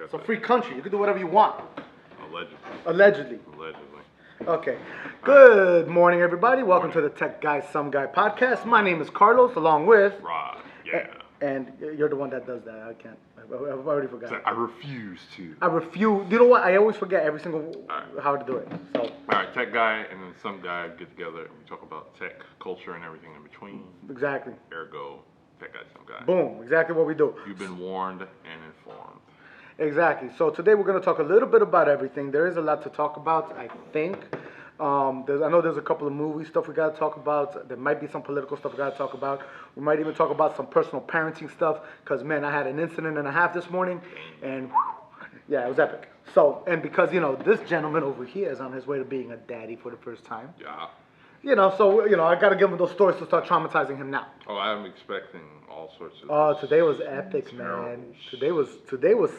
It's a free country. You can do whatever you want. Allegedly. Okay. Good morning, everybody. Welcome to the Tech Guy Some Guy podcast. My name is Carlos, along with Rod. Yeah. And you're the one that does that. I can't. I've already forgot. I refuse to. I refuse. You know what? I always forget every single how to do it. So. All right, Tech Guy and then Some Guy get together and we talk about tech, culture, and everything in between. Exactly. Ergo, Tech Guy, Some Guy. Boom. Exactly what we do. You've been warned and informed. Exactly. So today we're going to talk a little bit about everything. There is a lot to talk about, I think. I know there's a couple of movie stuff we got to talk about. There might be some political stuff we got to talk about. We might even talk about some personal parenting stuff because, man, I had an incident and a half this morning, and yeah, it was epic. So, and because, this gentleman over here is on his way to being a daddy for the first time. Yeah. I got to give him those stories to start traumatizing him now. Oh, I'm expecting all sorts of... Oh, today was epic, man. Today was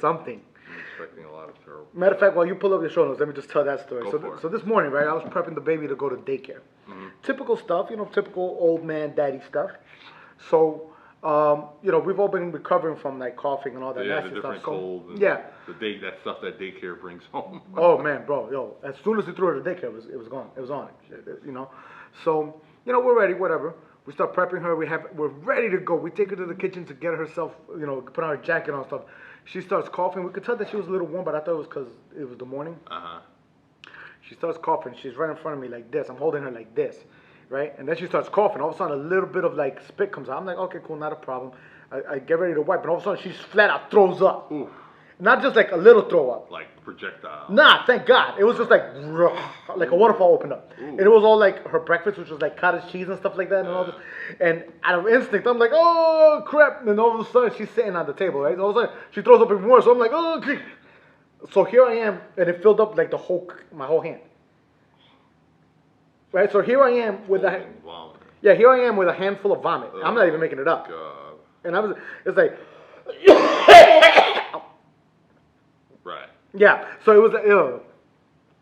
something. I'm expecting a lot of terrible... Matter of fact, while you pull up your show notes, let me just tell that story. Go for it. So this morning, right, I was prepping the baby to go to daycare. Mm-hmm. Typical stuff, typical old man daddy stuff. So, we've all been recovering from like coughing and all that nasty the different stuff. Colds and that stuff that daycare brings home. Oh man, bro, as soon as he threw her to daycare, it was gone. It was on it, So, we're ready, whatever. We start prepping her. We're ready to go. We take her to the kitchen to get herself, put on her jacket on stuff. She starts coughing. We could tell that she was a little warm, but I thought it was because it was the morning. Uh-huh. She starts coughing. She's right in front of me like this. I'm holding her like this, right? And then she starts coughing. All of a sudden, a little bit of like spit comes out. I'm like, okay, cool, not a problem. I get ready to wipe, and all of a sudden, she's flat out throws up. Ooh. Not just like a little throw up. Like projectile. Nah, thank God. It was just like a waterfall opened up. Ooh. And it was all like her breakfast, which was like cottage cheese and stuff like that and all this. And out of instinct, I'm like, oh, crap. And all of a sudden, she's sitting on the table, right? All of a sudden, she throws up even more. So I'm like, oh, okay. So here I am, and it filled up like my whole hand. Right? So here I am with vomit. Yeah, here I am with a handful of vomit. I'm not even making it up. God. And it's like... Right. Yeah, so it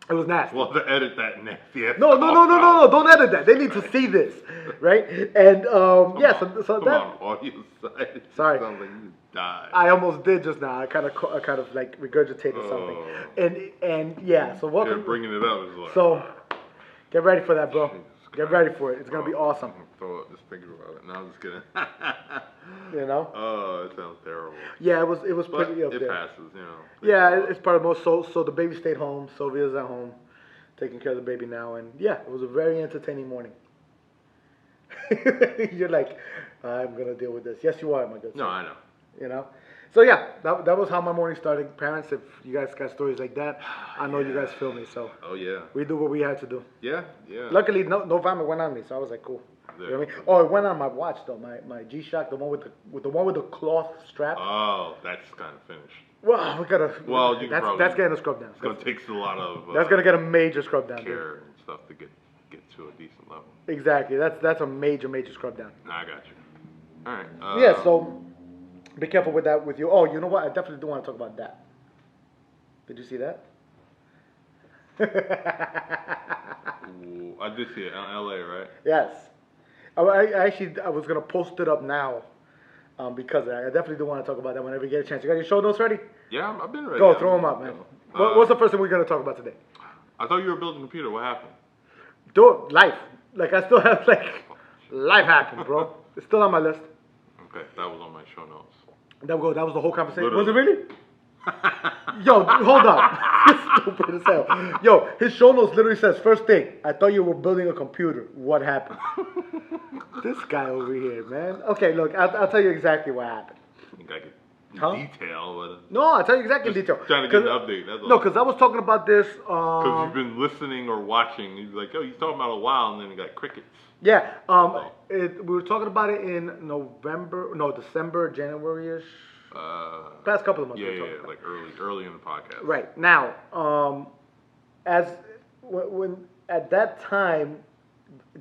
was nasty. Well, to edit that nasty. No, don't edit that. They need to see this, right? And so that. Come on, audio side. Sorry. Sounds like you died. I almost did just now. I kind of like regurgitated something, and yeah. So welcome. Yeah, bringing it up is like. So, get ready for that, bro. Get ready for it. It's gonna be awesome. Throw up just thinking about it. No, I'm just kidding. Oh, it sounds terrible. Yeah, it was but pretty up there. It passes, Yeah, it's part of most. So the baby stayed home. Sylvia's at home, taking care of the baby now, and yeah, it was a very entertaining morning. You're like, I'm gonna deal with this. Yes, you are, my good. No, I know. So yeah, that was how my morning started. Parents, if you guys got stories like that, I know you guys feel me. So we do what we had to do. Yeah. Luckily, no vomit went on me, so I was like, cool. You know what I mean? Oh, it went on my watch though. My G-Shock, the one with the cloth strap. Oh, that's kind of finished. Well, we gotta. Well, that's getting a scrub down. It's gonna take a lot of. That's gonna get a major scrub down. Care and stuff to get to a decent level. Exactly. That's a major scrub down. I got you. All right. Yeah. So. Be careful with that with you. Oh, you know what? I definitely do want to talk about that. Did you see that? Ooh, I did see it in LA, right? Yes. I was going to post it up now because I definitely do want to talk about that whenever you get a chance. You got your show notes ready? Yeah, I've been ready. Go, throw them up, man. What's the first thing we're going to talk about today? I thought you were building a computer. What happened? Do it. Life. Like, I still have, life happened, bro. It's still on my list. Okay, that was on my show notes. That was the whole conversation. Literally. Was it really? Yo, hold up. You're stupid as hell. Yo, his show notes literally says, first thing, I thought you were building a computer. What happened? This guy over here, man. Okay, look, I'll tell you exactly what happened. I think I could detail, but... No, I'll tell you exactly in detail. Trying to get an update, that's all. No, because I was talking about this... Because you've been listening or watching. You're like, he's talking about a while, and then you got crickets. Yeah, we were talking about it in December, January-ish. Past couple of months. Yeah, like early in the podcast. Right now, when at that time,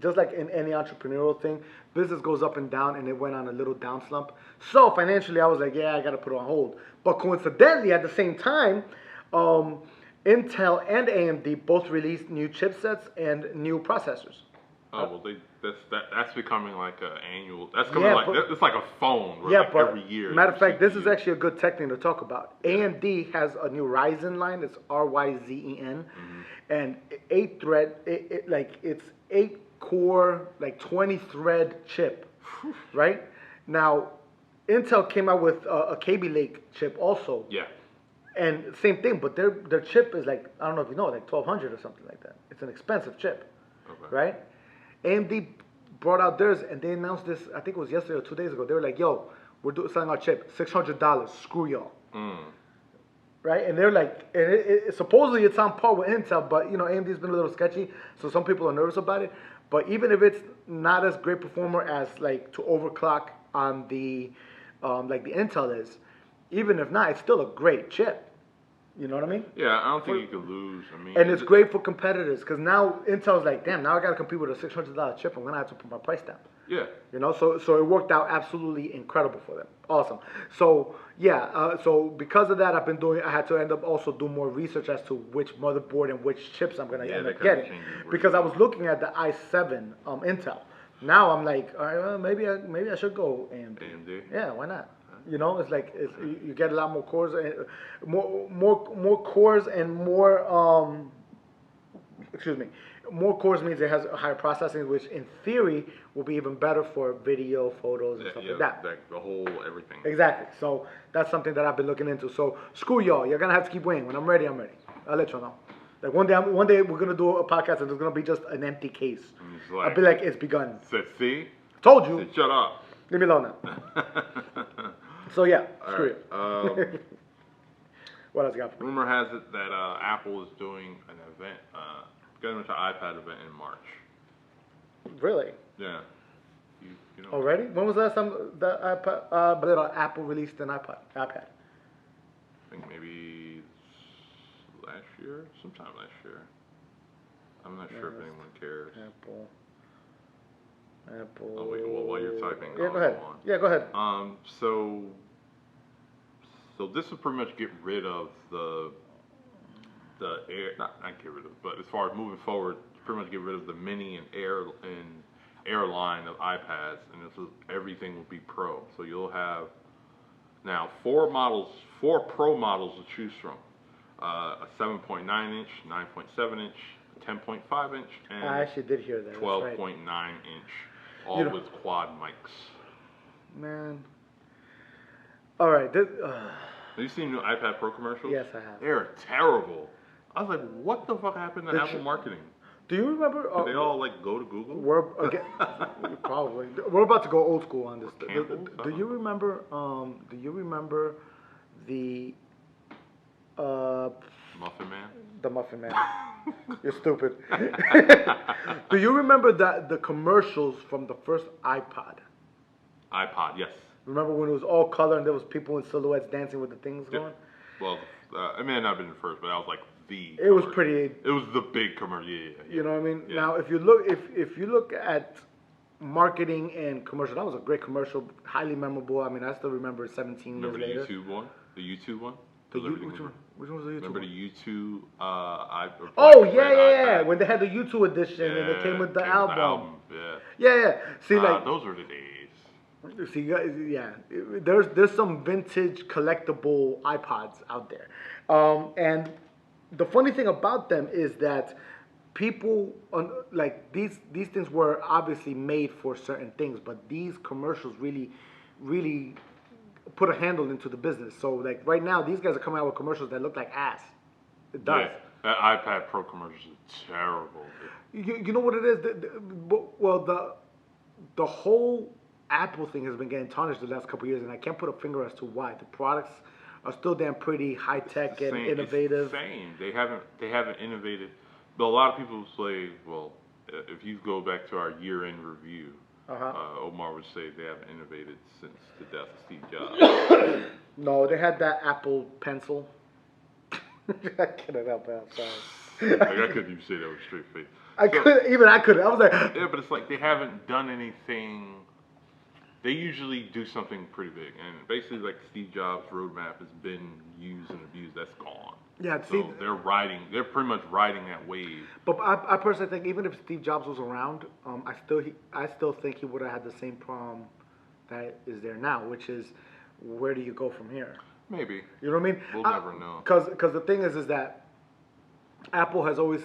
just like in any entrepreneurial thing, business goes up and down, and it went on a little down slump. So financially, I was like, I got to put it on hold. But coincidentally, at the same time, Intel and AMD both released new chipsets and new processors. Oh well, that's becoming like an annual. That's coming Yeah, like but- it's like a phone. Where Yeah, like but every year. matter of fact, this is CPU. actually a good tech thing to talk about. AMD has a new Ryzen line. It's Ryzen, and 8 thread. It's 8 core, like 20 thread chip, right? Now, Intel came out with a Kaby Lake chip also. Yeah. And same thing, but their chip is like, I don't know if you know, like 1200 or something like that. It's an expensive chip, Okay. right? AMD brought out theirs, and they announced this. I think it was yesterday or 2 days ago. They were like, "Yo, we're selling our chip, $600. Screw y'all." Right? And they're like, and supposedly it's on par with Intel, but you know, AMD's been a little sketchy, so some people are nervous about it. But even if it's not as great performer as like to overclock on the like the Intel is, even if not, it's still a great chip. You know what I mean? Yeah, I don't think you could lose. I mean, And it's great for competitors because now Intel's like, damn, now I got to compete with a $600 chip. I'm gonna have to put my price down. Yeah. You know, so it worked out absolutely incredible for them. Awesome. So yeah, so because of that, I had to end up also do more research as to which motherboard and which chips I'm gonna end that up kinda getting, changes where because you I go. was looking at the i7 Intel. Now I'm like, all right, well, maybe I should go AMD. AMD? Yeah, why not? You know, it's like you get a lot more cores, and more cores and more excuse me, more cores means it has higher processing, which in theory will be even better for video, photos, and stuff like that. The whole everything. Exactly. So that's something that I've been looking into. So screw y'all. You're gonna have to keep waiting. When I'm ready, I'm ready. I'll let you know. Like one day we're gonna do a podcast and it's gonna be just an empty case. It's I'll be like, it's begun. Said, see? Told you. Said, shut up. Leave me alone now. So yeah, screw it. What else you got for me? Rumor has it that Apple is doing an event, going to an iPad event in March. Really? Yeah. You know. Already? When was the last time the iPad, Apple released an iPad? I think maybe last year, sometime last year. I'm not sure if anyone cares. Apple. Oh wait, well while you're typing, Yeah, I'll go ahead. go on. Yeah, go ahead. So this will pretty much get rid of the air, not get rid of, but as far as moving forward, pretty much get rid of the mini and air line of iPads, and everything will be Pro. So you'll have now 4 Pro models to choose from: a 7.9 inch, 9.7 inch, 10.5 inch, and I actually did hear that. 12.9 inch, all with quad mics. Man. All right. Have you seen new iPad Pro commercials? Yes, I have. They're terrible. I was like, what the fuck happened to Apple marketing? Do you remember? Did they all like go to Google? Probably. We're about to go old school on this. Campbell? Do you remember? Do you remember the Muffin Man? The Muffin Man? You're stupid. Do you remember the commercials from the first iPod? iPod, yes. Remember when it was all color and there was people in silhouettes dancing with the things going? Well, it may not have been the first, but that was like the. It was pretty. It was the big commercial. Yeah. You know what I mean? Yeah. Now, if you look at marketing and commercial, that was a great commercial, highly memorable. I mean, I still remember 17 years later. Remember the YouTube one? The YouTube one? Which one was the YouTube? Remember the YouTube? Yeah. When they had the YouTube edition and it came with the album. Yeah. See, like those were the days. See, yeah, there's some vintage collectible iPods out there, and the funny thing about them is that people like these things were obviously made for certain things, but these commercials really put a handle into the business. So like right now, these guys are coming out with commercials that look like ass. It does. Yeah, that iPad Pro commercial is terrible. You know what it is? The whole Apple thing has been getting tarnished the last couple of years, and I can't put a finger as to why. The products are still damn pretty high tech and innovative. It's the same. They haven't innovated. But a lot of people say, well, if you go back to our year-end review, Omar would say they haven't innovated since the death of Steve Jobs. No, they had that Apple Pencil. I couldn't help it. I'm sorry. Like, I couldn't even say that with a straight face. I couldn't. I was like, yeah, but it's like they haven't done anything. They usually do something pretty big, and basically, like Steve Jobs' roadmap has been used and abused. That's gone. Yeah, So see, they're pretty much riding that wave. but I personally think even if Steve Jobs was around, I still think he would have had the same problem that is there now, which is where do you go from here? Maybe. You know what I mean? We'll never know. Because the thing is that Apple has always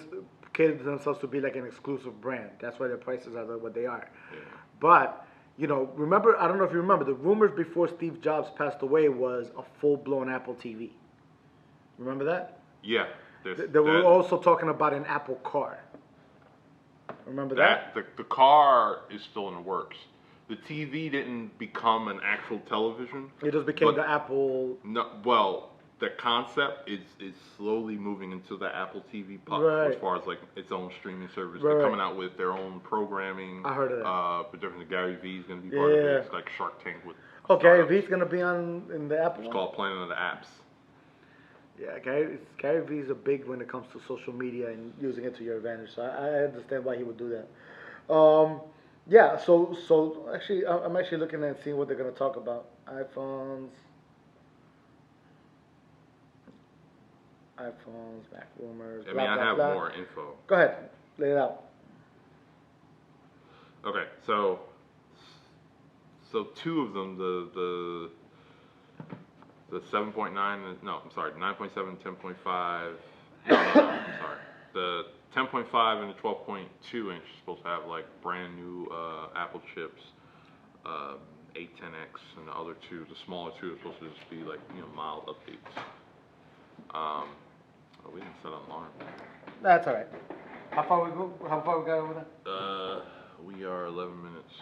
catered themselves to be like an exclusive brand. That's why their prices are what they are. Yeah. But remember, I don't know if you remember, the rumors before Steve Jobs passed away was a full-blown Apple TV. Remember that? Yeah. They were also talking about an Apple car. Remember that? The car is still in the works. The TV didn't become an actual television. It just became the Apple. No, well, the concept is slowly moving into the Apple TV Right. as far as like its own streaming service. Right. They're coming out with their own programming. I heard of that. But different Gary V's going to be part of it. Yeah. It's like Shark Tank with. Oh, Gary startups. V's gonna be in the Apple. It's called Planet of the Apps. Yeah, Gary V's a big when it comes to social media and using it to your advantage. So I understand why he would do that. Yeah. So actually, I'm actually looking and seeing what they're gonna talk about. iPhones, Mac rumors. I Blah, mean, I blah, have blah. more info. Go ahead, lay it out. Okay, so two of them, the 7.9, no, I'm sorry, 9.7, 10.5, no, I'm sorry. The 10.5 and the 12.2 inch is supposed to have like brand new Apple chips, 810X, and the other two, the smaller two, are supposed to just be like, mild updates. Oh, we didn't set an alarm. That's all right. How far we got over there? We are 11 minutes.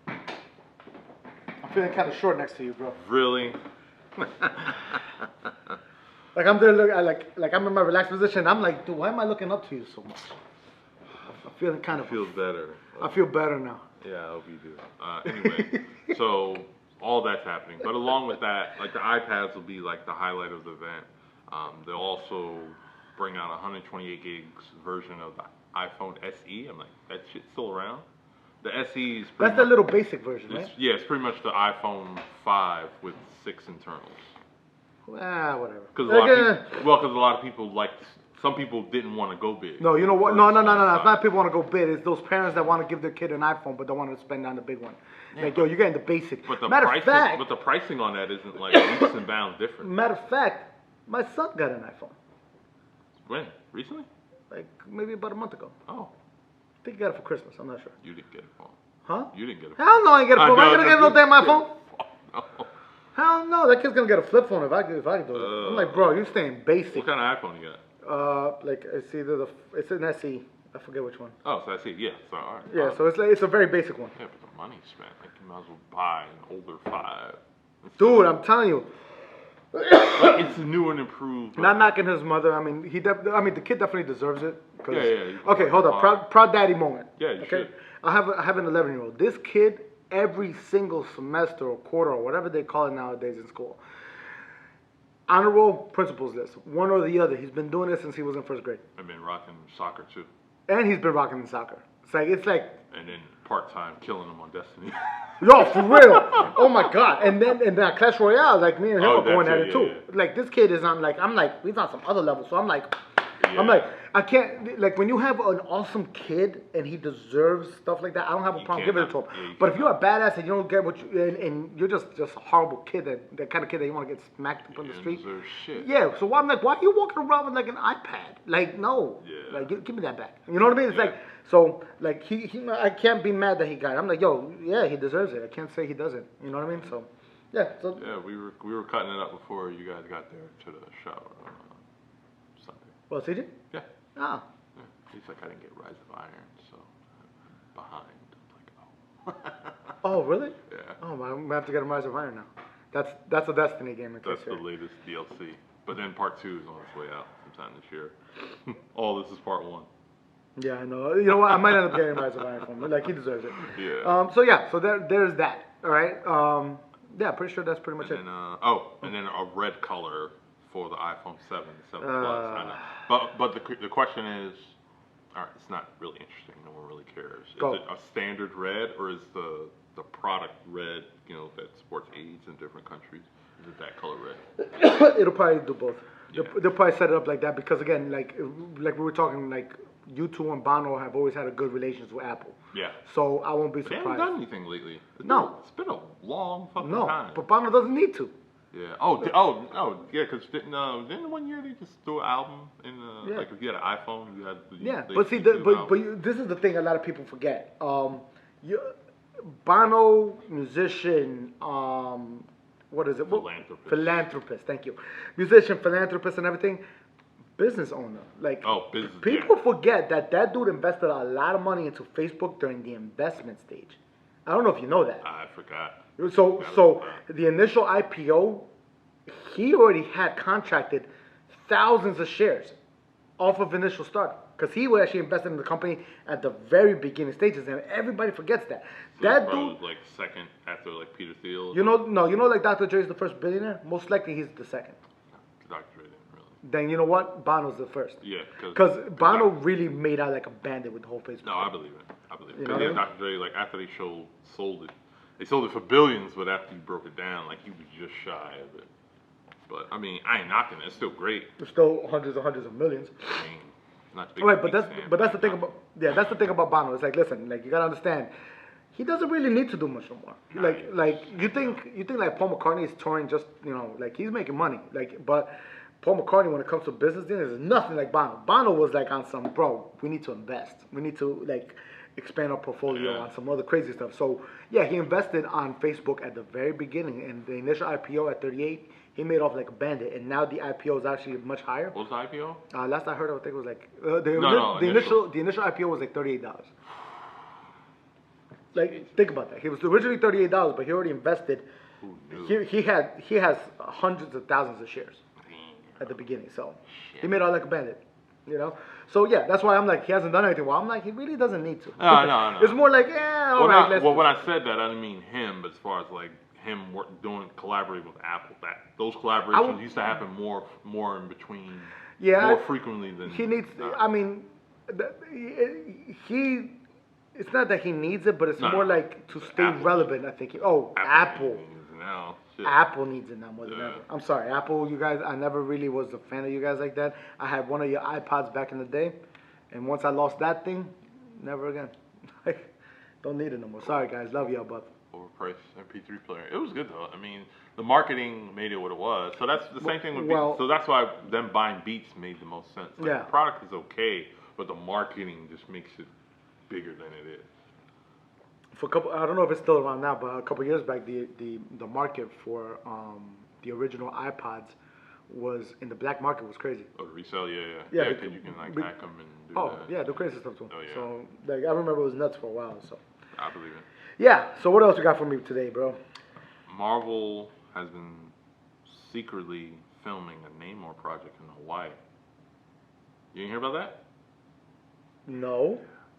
I'm feeling kind of short next to you, bro. Really? Like I'm there, like I'm in my relaxed position. I'm like, dude, why am I looking up to you so much? I'm feeling kind of. Feels better. I feel better now. Yeah, I hope you do. Anyway, so all that's happening. But along with that, like the iPads will be like the highlight of the event. They'll also bring out a 128 gigs version of the iPhone SE. I'm like, that shit's still around? The SE is That's the little basic version, right? Yeah, it's pretty much the iPhone 5 with 6 internals. Whatever. Because a lot of people some people didn't want to go big. No, you know what? No. It's not people want to go big. It's those parents that want to give their kid an iPhone but don't want to spend on the big one. Yeah. Like, yo, you're getting the basic. But the pricing on that isn't like leaps and bounds different. Matter of fact, my son got an iPhone. When? Recently? Like maybe about a month ago. Oh. I think he got it for Christmas. I'm not sure. You didn't get a phone. Huh? You didn't get a phone. Hell no, I ain't get a phone. I'm gonna get no damn iPhone. No. Hell no, that kid's gonna get a flip phone if I do it. I'm like, bro, you're staying basic. What kind of iPhone you got? Like it's either it's an SE. I forget which one. Oh, so I see. Yeah. So all right. Yeah, so it's a very basic one. Yeah, but the money spent. Like you might as well buy an older 5. Dude, I'm telling you. Like, it's new and improved. Not knocking his mother. I mean, the kid definitely deserves it. Yeah. Okay, hold up. Proud daddy moment. Yeah, you should. I have an 11-year-old. This kid, every single semester or quarter or whatever they call it nowadays in school, honor roll, principals list, one or the other. He's been doing this since he was in first grade. I've been rocking soccer too. And he's been rocking in soccer. It's like. And then part-time killing him on Destiny. Yo, for real. Oh my God. And then Clash Royale, like me and him are going at it too. Yeah. Like this kid is on he's on some other level. So I'm like, I can't, like when you have an awesome kid and he deserves stuff like that, I don't have a problem giving it to him. Yeah, but if you're a badass and you don't get what and you're just a horrible kid, that kind of kid that you want to get smacked up on the street. Shit. Yeah, so I'm like, why are you walking around with like an iPad? Like, no. Yeah. Like, give me that back. You know what I mean? It's like, so, like, I can't be mad that he got it. I'm like, yo, yeah, he deserves it. I can't say he doesn't. You know what I mean? So, yeah. So, yeah, we were cutting it up before you guys got there to the shower Sunday. Well, CJ? Yeah. Ah. Yeah. He's like, I didn't get Rise of Iron, so I'm behind. I'm like, oh. Oh, really? Yeah. Oh, I'm gonna have to get him Rise of Iron now. That's a Destiny game. That's the latest DLC. But then part 2 is on its way out sometime this year. All this is part 1. Yeah, I know. You know what? I might end up getting Rise of Iron from him. Like, he deserves it. Yeah. So there's that. All right. Yeah, pretty sure that's pretty much it. And then a red color for the iPhone 7, 7 Plus. I know. But the question is, all right, it's not really interesting. No one really cares. Is it a standard red or is the product red? You know, that supports AIDS in different countries. Is it that color red? It'll probably do both. They'll probably set it up like that because again, like we were talking, like U2 and Bono have always had a good relations with Apple. Yeah. So I won't be They surprised. haven't done anything lately. It's been a long fucking time. But Bono doesn't need to. Yeah. Yeah. Because didn't one year they just threw an album in like if you had an iPhone, you had. But see, this is the thing a lot of people forget. Bono, musician, what is it? Philanthropist. Thank you. Musician, philanthropist, and everything. Business owner. Like business. People forget that dude invested a lot of money into Facebook during the investment stage. I don't know if you know that. I forgot. So the initial IPO, he already had contracted thousands of shares off of initial start because he actually invested in the company at the very beginning stages, and everybody forgets that. So that dude was like second after like Peter Thiel. Like Dr. Dre's the first billionaire. Most likely he's the second. Dr. Dre didn't really. Then you know what? Bono's the first. Yeah, because Bono really made out like a bandit with the whole Facebook. No, I believe it. Because Dr. Dre, like after they sold it. They sold it for billions, but after he broke it down, like he was just shy of it. But I mean, I ain't knocking it. It's still great. It's still hundreds of millions. I mean, not big. Right, but that's the thing about that's the thing about Bono. It's like, listen, like you gotta understand, he doesn't really need to do much no more. Like you think like Paul McCartney is touring just like he's making money. Like but Paul McCartney when it comes to business deals is nothing like Bono. Bono was like on some we need to invest. We need to like expand our portfolio on some other crazy stuff. So yeah, he invested on Facebook at the very beginning, and the initial IPO at 38, he made off like a bandit, and now the IPO is actually much higher. What was the IPO? Last I heard, I think it was like the initial IPO was like $38. Like think about that. He was originally $38, but he already invested. He has hundreds of thousands of shares at the beginning, so he made out like a bandit. So yeah, that's why I'm like he hasn't done anything. Well, I'm like he really doesn't need to. No. It's more like when I said that, I didn't mean him, but as far as like him collaborating with Apple, those collaborations used to happen more in between, more frequently than he needs. I mean, it's not that he needs it, but it's more like to stay relevant. I think. Apple. Apple needs it now more than ever. I'm sorry, Apple, you guys, I never really was a fan of you guys like that. I had one of your iPods back in the day, and once I lost that thing, never again. Don't need it no more. Sorry, guys. Love y'all, but... Overpriced MP3 player. It was good, though. I mean, the marketing made it what it was. So that's the same thing with Beats. So that's why them buying Beats made the most sense. Like, the product is okay, but the marketing just makes it bigger than it is. I don't know if it's still around now, but a couple years back, the market for the original iPods was in the black market was crazy. Oh, resale, yeah. Because you can like hack them and do that. Yeah, do crazy stuff too. Oh, yeah. So like I remember it was nuts for a while. So I believe it. Yeah. So what else you got for me today, bro? Marvel has been secretly filming a Namor project in Hawaii. You didn't hear about that? No.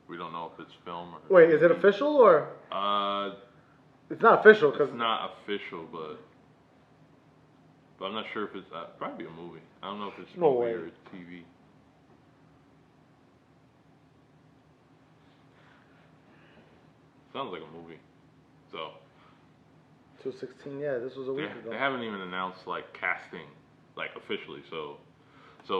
We don't know if it's film or... Wait, is it official or... It's not official because... It's not official, but I'm not sure if it's... probably a movie. I don't know if it's movie or TV. Sounds like a movie. So... 2/16, yeah, this was a week ago. They haven't even announced, like, casting, like, officially, so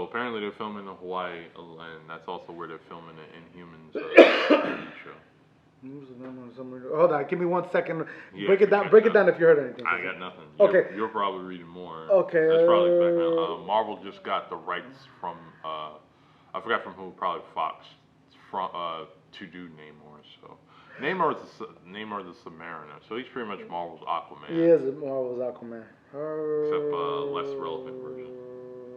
apparently they're filming in Hawaii, and that's also where they're filming the Inhumans TV show. Hold on, give me 1 second. Break it down if you heard anything. I got nothing. Okay. You're probably reading more. Okay. That's probably background. Marvel just got the rights from, I forgot from who, probably Fox, to do Namor, so. Namor the Submariner, so he's pretty much Marvel's Aquaman. He is Marvel's Aquaman. Except less relevant version.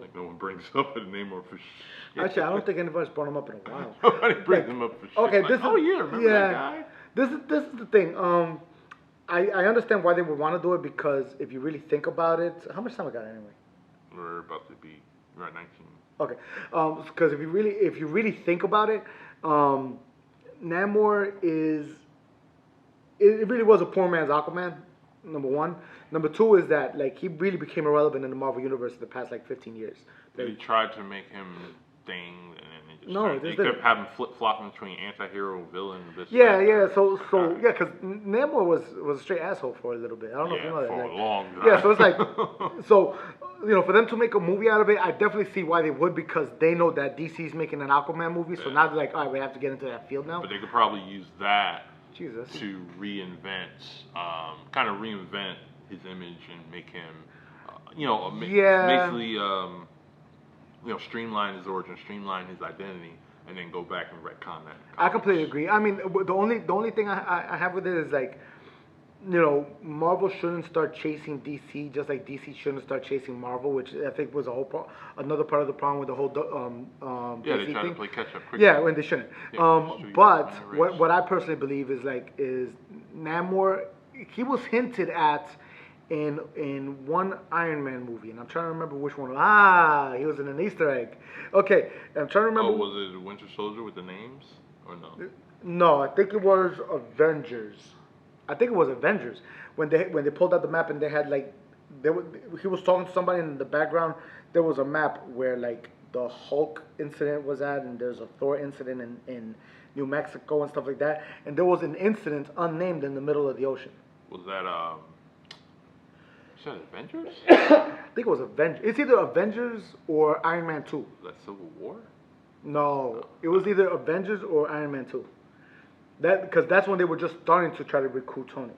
Like no one brings up a Namor for shit. Actually, I don't think anybody's brought him up in a while. Nobody brings him up for shit. Okay, like, remember that guy? This is the thing. I understand why they would want to do it because if you really think about it, how much time I got anyway? We're about to be 19. Okay, because if you really think about it, Namor it really was a poor man's Aquaman, number one. Number two is that like he really became irrelevant in the Marvel universe in the past like 15 years. They tried to make him thing, and then it No, They kept having flip-flopping between anti-hero, villain, this. Yeah, yeah. So yeah, because Namor was a straight asshole for a little bit. I don't know if you know that. For Like, a long time. yeah, so it's like, so for them to make a movie out of it, I definitely see why they would, because they know that DC's making an Aquaman movie. So now they're like, all right, we have to get into that field now. But they could probably use that Jesus. to kind of reinvent his image and make him, basically, streamline his origin, streamline his identity, and then go back and retcon that. I completely agree. I mean, the only thing I have with it is like, Marvel shouldn't start chasing DC just like DC shouldn't start chasing Marvel, which I think was another part of the problem with the whole DC they try thing. to play catch up quickly. Yeah, when they shouldn't. Yeah, But what I personally believe is Namor. He was hinted at in one Iron Man movie, and I'm trying to remember which one. He was in an Easter egg. Okay, I'm trying to remember. Oh, was it Winter Soldier with the names or no? No, I think it was Avengers. When they pulled out the map and they had he was talking to somebody in the background. There was a map where the Hulk incident was at, and there's a Thor incident in New Mexico and stuff like that. And there was an incident unnamed in the middle of the ocean. Was that Avengers? I think it was Avengers. It's either Avengers or Iron Man 2. Was that Civil War? No, it was either Avengers or Iron Man 2. Because that's when they were just starting to try to recruit Tony.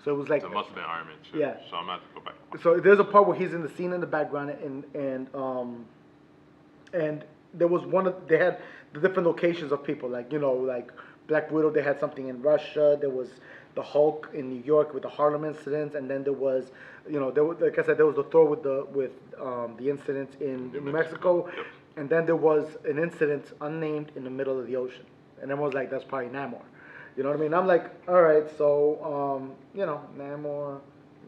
So it was like. So it must have been Iron Man 2. Yeah. So I'm going to have to go back. So there's a part where he's in the scene in the background, and there was they had the different locations of people, like Black Widow. They had something in Russia. There was the Hulk in New York with the Harlem incident, and then there was, like I said, there was the Thor with the incident in New Mexico, Yep. and then there was an incident unnamed in the middle of the ocean. And everyone was like, that's probably Namor. You know what I mean? I'm like, all right, so, Namor,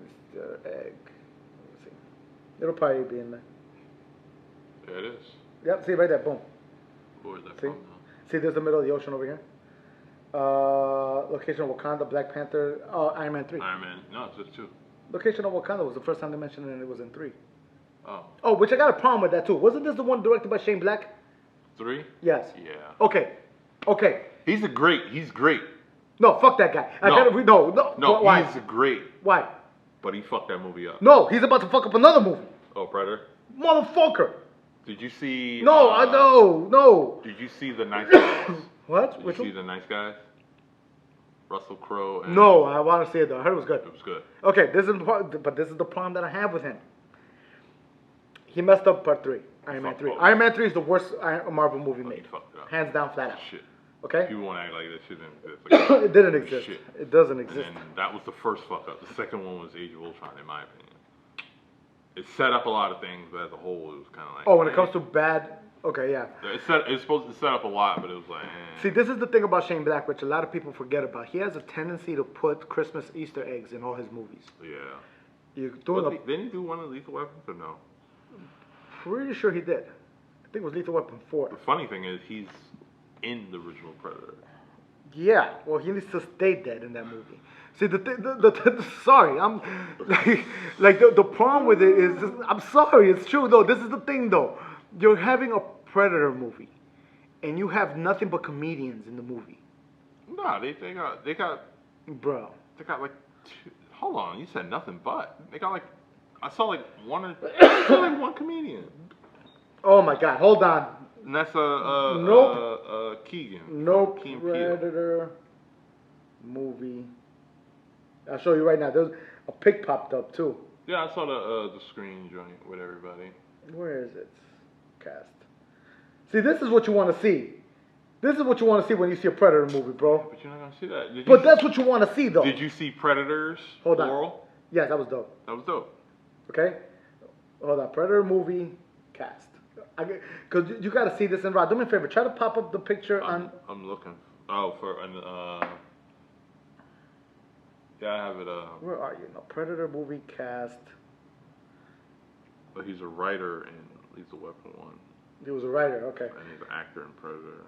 Easter egg. Let's see. It'll probably be in there. Yeah, it is. Yep, see right there, boom. Where is that See? from? See, there's the middle of the ocean over here. Location of Wakanda, Black Panther, Iron Man 3. Iron Man. No, it's just 2. Location of Wakanda was the first time they mentioned it, and it was in 3. Oh. Oh, which I got a problem with that, too. Wasn't this the one directed by Shane Black? 3? Yes. Yeah. Okay. He's great. No, fuck that guy. No, why? he's great. Why? But he fucked that movie up. No, he's about to fuck up another movie. Oh, Predator? Motherfucker. Did you see... No, no. Did you see The Nice Guys? What? Did Which you see one? The Nice Guys? Russell Crowe and... No, I want to see it though. I heard it was good. It was good. Okay, this is the problem that I have with him. He messed up part 3. Iron Man 3. Iron Man 3 is the worst Marvel movie made. He fucked it up. Hands down, flat out. Shit. Okay? People want to act like that shit didn't exist. Like, It didn't exist. Shit. It doesn't exist. And that was the first fuck up. The second one was Age of Ultron, in my opinion. It set up a lot of things, but as a whole, it was kind of like... Oh, when it comes to bad... Okay, yeah. It's supposed to set up a lot, but it was like... See, this is the thing about Shane Black, which a lot of people forget about. He has a tendency to put Christmas Easter eggs in all his movies. Yeah. You're doing Didn't he do one of Lethal Weapons or no? Pretty sure he did. I think it was Lethal Weapon 4. The funny thing is, he's in the original Predator. Yeah, well, he needs to stay dead in that movie. See, sorry, I'm the problem with it is, I'm sorry, it's true though. This is the thing though. You're having a Predator movie, and you have nothing but comedians in the movie. Nah, they got Bro. They got like 2. Hold on, you said nothing but. They got like, I saw like one comedian. Oh my God, hold on. And that's Keegan. Nope. Key and Predator movie. I'll show you right now. There's a pic popped up too. Yeah, I saw the screen joint with everybody. Where is it? Cast. See, this is what you want to see. This is what you want to see when you see a Predator movie, bro. But you're not gonna see that. But that's what you want to see, though. Did you see Predators? Hold on. Plural? Yeah, that was dope. That was dope. Okay? Hold on. Predator movie cast. Because you got to see this in raw. Do me a favor. Try to pop up the picture on... I'm looking. Oh, yeah, I have it. Where are you? No, Predator movie cast. But he's a writer in Lethal Weapon 1. He was a writer, okay. And he's an actor in Predator.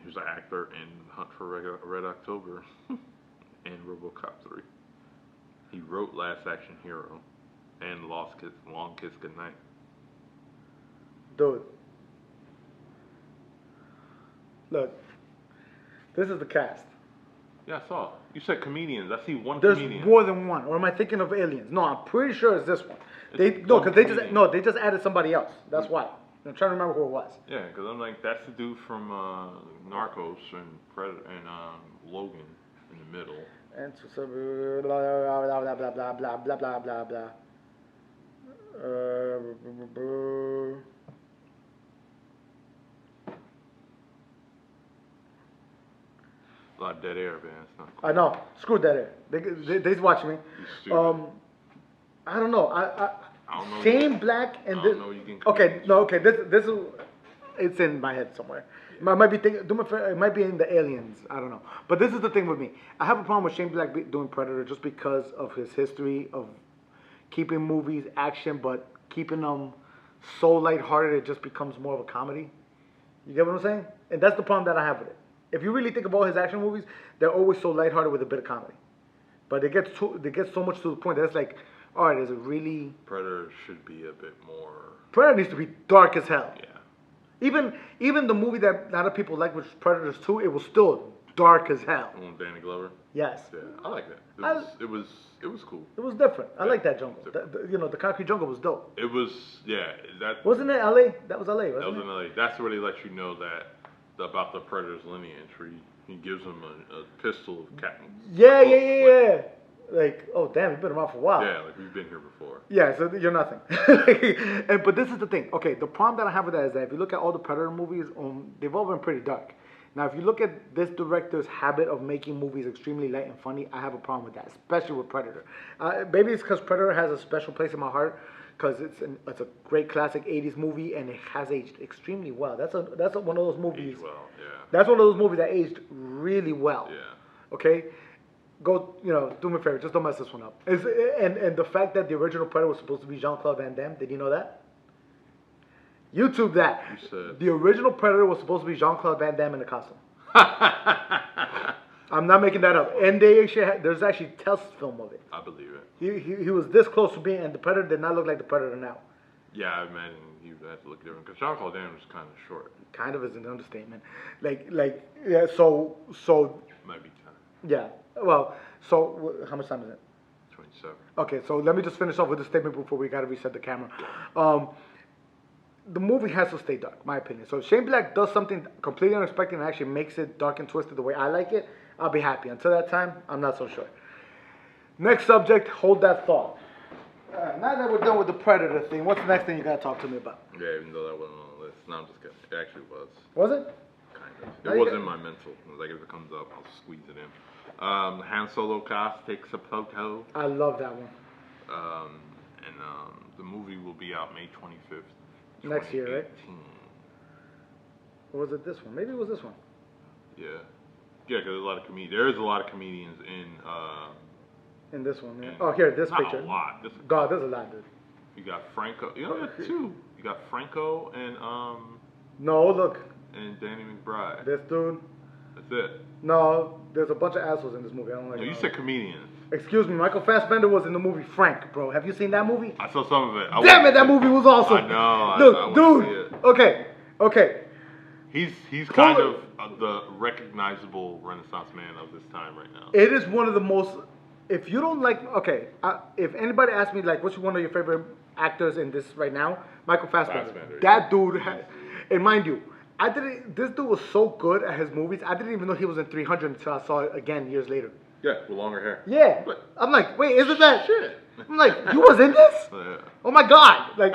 He was an actor in Hunt for Red October and RoboCop 3. He wrote Last Action Hero and Long Kiss Goodnight. Dude. Look. This is the cast. Yeah, I saw. You said comedians. I see one There's comedian. more than one. Or am I thinking of aliens? No, I'm pretty sure it's this one. It's No, one because comedian. they just added somebody else. That's why. I'm trying to remember who it was. Yeah, because I'm like, that's the dude from Narcos and Predator and Logan in the middle. And so blah blah blah blah blah blah blah blah blah blah. A lot of dead air, man. It's not cool. I know. Screw that air. They's watching me. You stupid. I don't know. I don't know. Shane Black and I this. don't know you can Okay, no, okay. This is. It's in my head somewhere. I might be thinking. It might be in the aliens. I don't know. But this is the thing with me. I have a problem with Shane Black doing Predator just because of his history of keeping movies action, but keeping them so lighthearted it just becomes more of a comedy. You get what I'm saying? And that's the problem that I have with it. If you really think about his action movies, they're always so lighthearted with a bit of comedy. But they get so much to the point that it's like, all right, is it really? Predator should be a bit more. Predator needs to be dark as hell. Yeah. Even the movie that a lot of people like, which is Predators 2, it was still dark as hell. The one with Danny Glover. Yes. Yeah, I like that. It was cool. It was different. I Yeah, like that jungle. different. The concrete jungle was dope. It was that. Wasn't it LA? That was LA, wasn't That was it? in LA. That's where they let you know that about the Predator's lineage. Where he gives him a pistol of Captain. Yeah. Like, oh damn, you've been around for a while. Yeah, like we've been here before. Yeah, so you're nothing. But this is the thing. Okay, the problem that I have with that is that if you look at all the Predator movies, they've all been pretty dark. Now, if you look at this director's habit of making movies extremely light and funny, I have a problem with that, especially with Predator. Maybe it's because Predator has a special place in my heart because it's a great classic 80s movie and it has aged extremely well. That's one of those movies. Aged well, yeah. That's one of those movies that aged really well. Yeah. Okay? Go, do me a favor, just don't mess this one up. And the fact that the original Predator was supposed to be Jean-Claude Van Damme, did you know that? YouTube that. You said. The original Predator was supposed to be Jean-Claude Van Damme in a costume. I'm not making that up. And there's actually test film of it. I believe it. He was this close to being, and the Predator did not look like the Predator now. Yeah, I imagine you had to look different because Jean-Claude Van Damme was kind of short. Kind of is an understatement. Yeah. So. Might be 10. Yeah. Well. So how much time is it? 27. Okay. So let me just finish off with this statement before we gotta reset the camera. The movie has to stay dark, my opinion. So if Shane Black does something completely unexpected and actually makes it dark and twisted the way I like it, I'll be happy. Until that time, I'm not so sure. Next subject, hold that thought. Now that we're done with the Predator thing, what's the next thing you gotta talk to me about? Yeah, even though that wasn't on the list. No, I'm just kidding. It actually was. Was it? Kind of. Now It you was got- in my mental. Like, if it comes up, I'll squeeze it in. Han Solo cast takes a photo. I love that one. And the movie will be out May 25th. Next year, right? 2018. Or was it this one? Maybe it was this one. Yeah. Yeah, because there's a lot of there is a lot of comedians In this one, yeah. in- Oh, here, this not picture. a lot. God, there's a lot, dude. You got Franco. You got two. You got Franco No, look, and Danny McBride. this dude. That's it. No, there's a bunch of assholes in this movie. I don't like No, you it. said comedians. Excuse me, Michael Fassbender was in the movie Frank, bro. Have you seen that movie? I saw some of it. Damn it, that movie was awesome. I know. Dude, I wanna see it. Okay. He's kind of the recognizable Renaissance man of this time right now. It is one of the most. If you don't like, if anybody asks me like, what's one of your favorite actors in this right now, Michael Fassbender. That dude, and mind you, This dude was so good at his movies. I didn't even know he was in 300 until I saw it again years later. Yeah, with longer hair. Yeah, But- I'm like, wait, isn't that Shit. I'm like, you was in this? Yeah. Oh my god! Like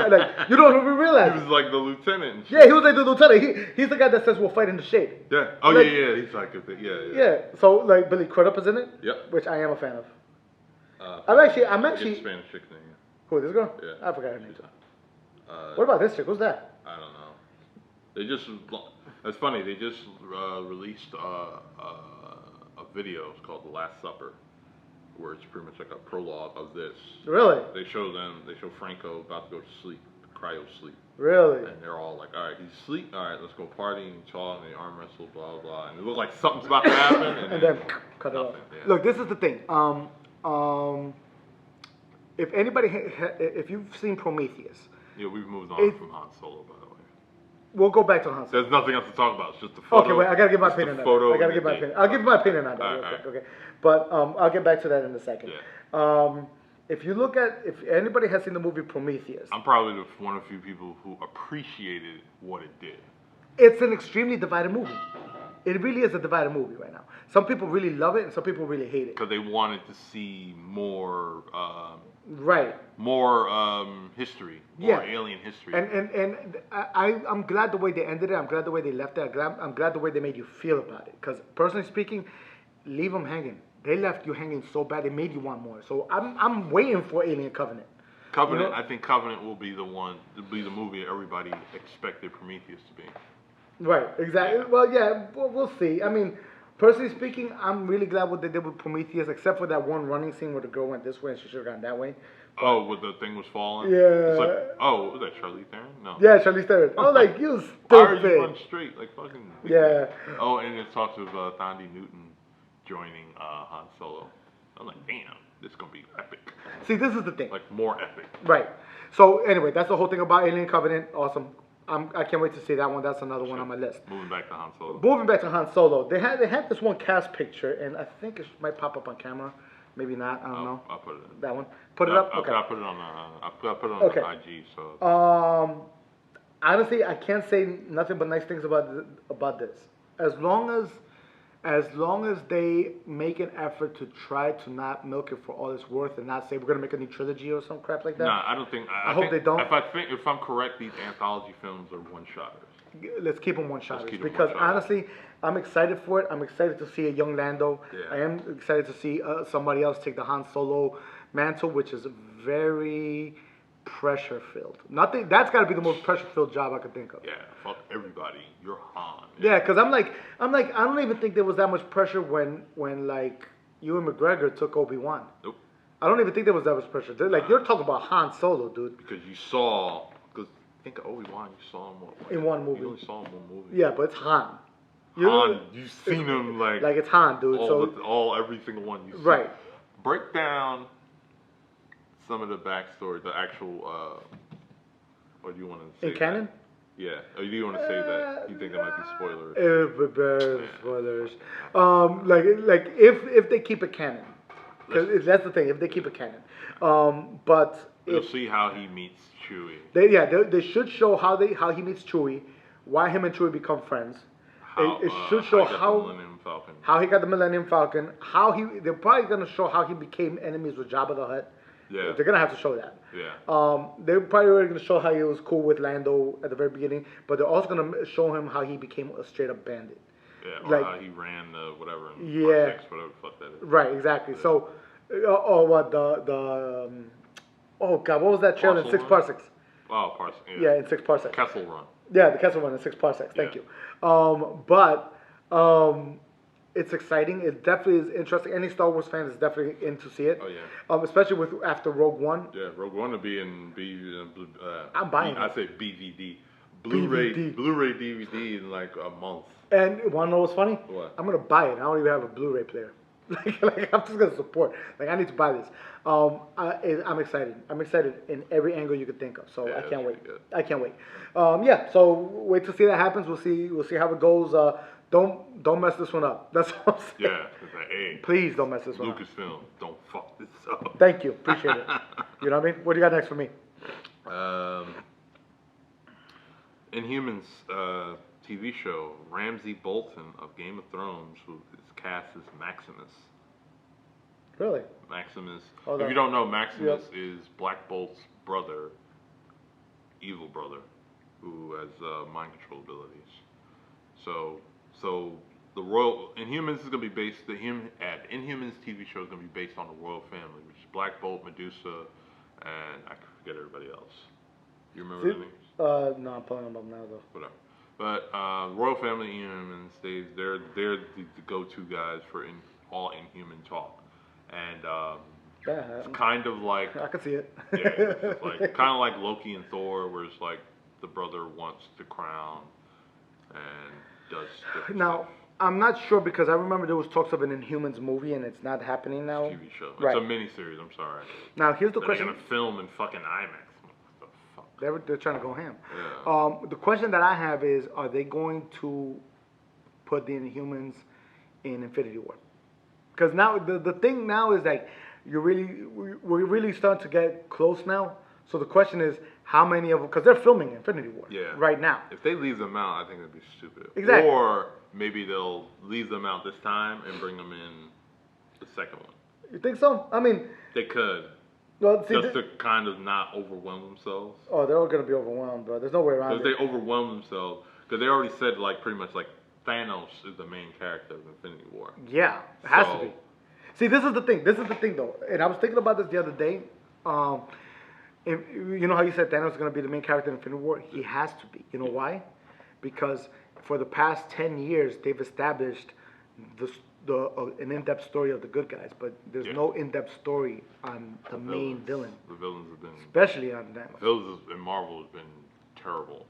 you don't even He realize. was like the lieutenant. And shit. Yeah, he was like the lieutenant. He's the guy that says we'll fight in the shade. Yeah. Oh Like- yeah. He's like yeah. Yeah. So like Billy Crudup is in it. Yep. Which I am a fan of. I'm I'm Get actually. the Spanish chick's name. Who, this girl? Yeah. I forgot her name. Uh, What about this chick? Who's that? I don't know. They just. That's funny. They just released a video. It's called The Last Supper, where it's pretty much like a prologue of this. Really? They show Franco about to go to sleep, cryo sleep. Really? And they're all like, all right, he's asleep. All right, let's go party and talk and arm wrestle, blah, blah, blah. And it looks like something's about to happen. And then cut it off. nothing, yeah. Look, this is the thing. If anybody, if you've seen Prometheus, Yeah, we've moved on It- from Han Solo, by the way. We'll go back to Han Solo. There's nothing else to talk about. It's just the photo. Okay, wait. I gotta give my just the opinion on photo that. I gotta and give my the opinion. date. I'll give my opinion on that real Alright, quick. Okay, but I'll get back to that in a second. Yeah. If you look at, if anybody has seen the movie Prometheus, I'm probably one of the few people who appreciated what it did. it's an extremely divided movie. It really is a divided movie right now. Some people really love it, and some people really hate it. Because they wanted to see more, Right. more history, more alien history. And I'm glad the way they ended it. I'm glad the way they left it. I'm glad the way they made you feel about it. Because personally speaking, leave them hanging. They left you hanging so bad. They made you want more. So I'm waiting for Alien Covenant. Covenant, I think Covenant will be the movie everybody expected Prometheus to be. Right, exactly. Yeah. Well, yeah, we'll see. I mean, personally speaking, I'm really glad what they did with Prometheus, except for that one running scene where the girl went this way and she should have gone that way. Oh, where the thing was falling? Yeah. It's like, oh, was that Charlize Theron? No. Yeah, Charlize Theron. I was like, you stupid. Why are you run straight? Like fucking. Yeah. Oh, and it talks of Thandi Newton joining Han Solo. I'm like, damn, this is gonna be epic. See, this is the thing. Like more epic. Right. So anyway, that's the whole thing about Alien Covenant. Awesome. I can't wait to see that one. That's another one on my list. Moving back to Han Solo. Moving back to Han Solo, they had this one cast picture, and I think it might pop up on camera. Maybe not. I don't know. I'll put it in. That one. Put it up. Okay. I'll put it on. I'll put it on Okay. IG. So. Honestly, I can't say nothing but nice things about this. As long as they make an effort to try to not milk it for all it's worth and not say we're gonna make a new trilogy or some crap like that. Nah, I don't think. I hope they don't. If I'm correct, these anthology films are one-shotters. Let's keep them one-shotters keep 'em because one-shotters. honestly, I'm excited for it. I'm excited to see a young Lando. Yeah. I am excited to see somebody else take the Han Solo mantle, which is very pressure-filled. Nothing. That's got to be the most pressure-filled job I could think of. Yeah, fuck everybody. You're Han. Yeah, because I'm like, I don't even think there was that much pressure when like Ewan McGregor took Obi-Wan. Nope. I don't even think there was that much pressure. Like you're talking about Han Solo, dude. Because you saw. Because think of Obi-Wan. You saw him in one movie. You only saw him in one movie. Yeah, but it's Han. Han, you've seen him like it's Han, dude. every single one you see. Right. Break down some of the backstory, the actual. Or do you want to say in canon? Yeah. Or do you want to say that? You think that might be spoilers? Spoilers. Like if they keep it canon, because that's the thing. If they keep it canon, but you'll see how he meets Chewie. They should show how he meets Chewie, why him and Chewie become friends. It should show how he got the Millennium Falcon. They're probably gonna show how he became enemies with Jabba the Hutt. Yeah. They're gonna have to show that. Yeah. They're probably gonna show how he was cool with Lando at the very beginning, but they're also gonna show him how he became a straight up bandit. Yeah, or how he ran whatever. Yeah. Part 6, whatever the fuck that is. Right. Exactly. Yeah. So, oh god, what was that trailer in 6 parsecs? Oh, parsecs. Yeah, in 6 parsecs. Kessel Run. Yeah, the Kessel Run in 6 parsecs. Thank you. It's exciting. It definitely is interesting. Any Star Wars fan is definitely in to see it. Oh yeah. Especially after Rogue One. Yeah, Rogue One will be in I'm buying it. I say BVD. Blu-ray DVD in like a month. And you wanna know what's funny? What? I'm gonna buy it. I don't even have a Blu-ray player. like I'm just gonna support. Like I need to buy this. I'm excited. I'm excited in every angle you could think of. So yeah, I can't wait. Good. I can't wait. Yeah. So wait to see that happens. We'll see how it goes. Don't mess this one up. That's all I'm saying. Yeah. It's like, hey, please don't mess this one up. Lucasfilm, don't fuck this up. Thank you. Appreciate it. You know what I mean? What do you got next for me? Inhumans TV show. Ramsay Bolton of Game of Thrones, who is cast as Maximus. Really? Maximus. Hold if on. you don't know, Maximus is Black Bolt's brother, evil brother, who has mind control abilities. So the royal Inhumans is gonna be based. Inhumans TV show is gonna be based on the royal family, which is Black Bolt, Medusa, and I forget everybody else. You remember the names? No, I'm pulling them up now though. Whatever. But royal family Inhumans, they're the go-to guys for all Inhuman talk, and it's kind of like I can see it. Yeah, it's like kind of like Loki and Thor, where it's like the brother wants the crown and does different now. stuff. I'm not sure because I remember there was talks of an Inhumans movie and it's not happening now. TV show. Right. It's a miniseries. I'm sorry. Now here's the They're question. gonna film in fucking IMAX. What the fuck. They're trying to go ham. Yeah. The question that I have is, are they going to put the Inhumans in Infinity War? Because now the thing now is like we're really starting to get close now. So the question is, how many of them? Because they're filming Infinity War right now. If they leave them out, I think that'd be stupid. Exactly. Or maybe they'll leave them out this time and bring them in the second one. You think so? I mean, They could. well, see, Just to kind of not overwhelm themselves. oh, they're all gonna be overwhelmed, bro. There's no way around it. Because they overwhelm themselves. Because they already said, like, pretty much, like, Thanos is the main character of Infinity War. Yeah, it has to be. See, this is the thing. This is the thing, though. And I was thinking about this the other day. You know how you said Thanos is going to be the main character in Infinity War? He has to be. You know why? Because for the past 10 years, they've established an in-depth story of the good guys, but there's no in-depth story on the main villain. The villains have been... Especially on Thanos. Villains in Marvel have been terrible.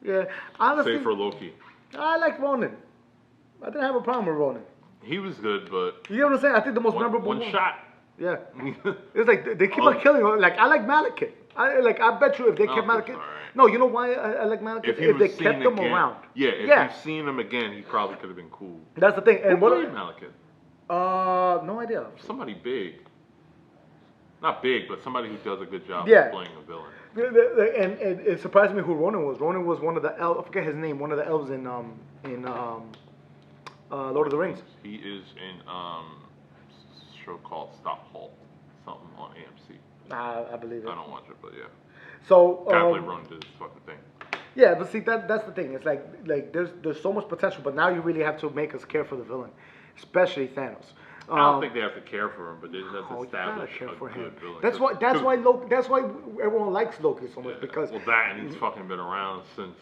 Yeah, honestly... Save for Loki. I like Ronan. I didn't have a problem with Ronan. He was good, but... You know what I'm saying? I think the most memorable one shot. Yeah. It's like they keep on killing him. Like, I like Malekith. I bet you if they kept Malekith... Right. No, you know why I like Malekith? If they kept him around. Yeah, if you've seen him again, he probably could have been cool. That's the thing. And Who played Malekith? No idea. Somebody big. Not big, but somebody who does a good job Yeah. of playing a villain. And it surprised me who Ronan was. Ronan was one of the elves. I forget his name. One of the elves in Lord of the Rings. He is in a show called Stop Halt, something on AMC. I believe it. I don't watch it, but yeah. So Guy play Ronan did this fucking thing. yeah, but see that's the thing. It's like there's so much potential, but now you really have to make us care for the villain, especially Thanos. I don't think they have to care for him, but they just have to establish a good villain. That's why everyone likes Loki so much because that and he's fucking been around since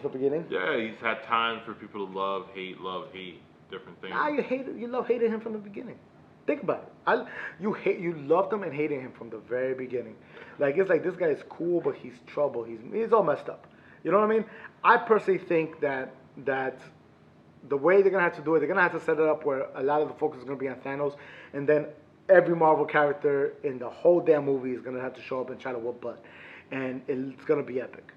the beginning. Yeah, he's had time for people to love, hate, different things. You hated him from the beginning. Think about it. You loved him and hated him from the very beginning. Like it's like this guy is cool, but he's trouble. He's all messed up. You know what I mean? I personally think that the way they're gonna have to do it, they're gonna have to set it up where a lot of the focus is gonna be on Thanos, and then every Marvel character in the whole damn movie is gonna have to show up and try to whoop butt, and it's gonna be epic.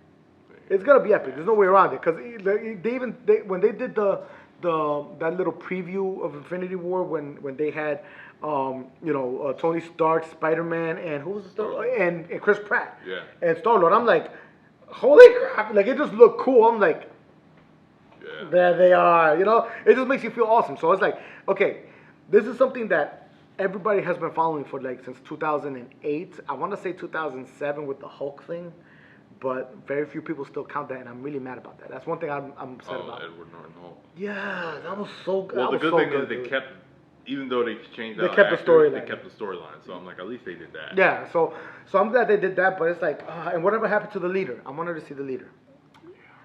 It's gonna be epic. There's no way around it because when they did that little preview of Infinity War when they had Tony Stark, Spider-Man, and who was and Chris Pratt and Star-Lord. I'm like, holy crap! Like it just looked cool. I'm like. Yeah. There they are, it just makes you feel awesome. So it's like, okay, this is something that everybody has been following for like since 2008. I want to say 2007 with the Hulk thing, but very few people still count that, and I'm really mad about that. That's one thing I'm upset about. Edward Norton Hulk. Yeah, that was so good. Well, the good thing is they kept, even though they changed out kept actors, the storyline. They kept the storyline. So I'm like, at least they did that. Yeah, so I'm glad they did that, but it's like, and whatever happened to the leader? I wanted to see the leader.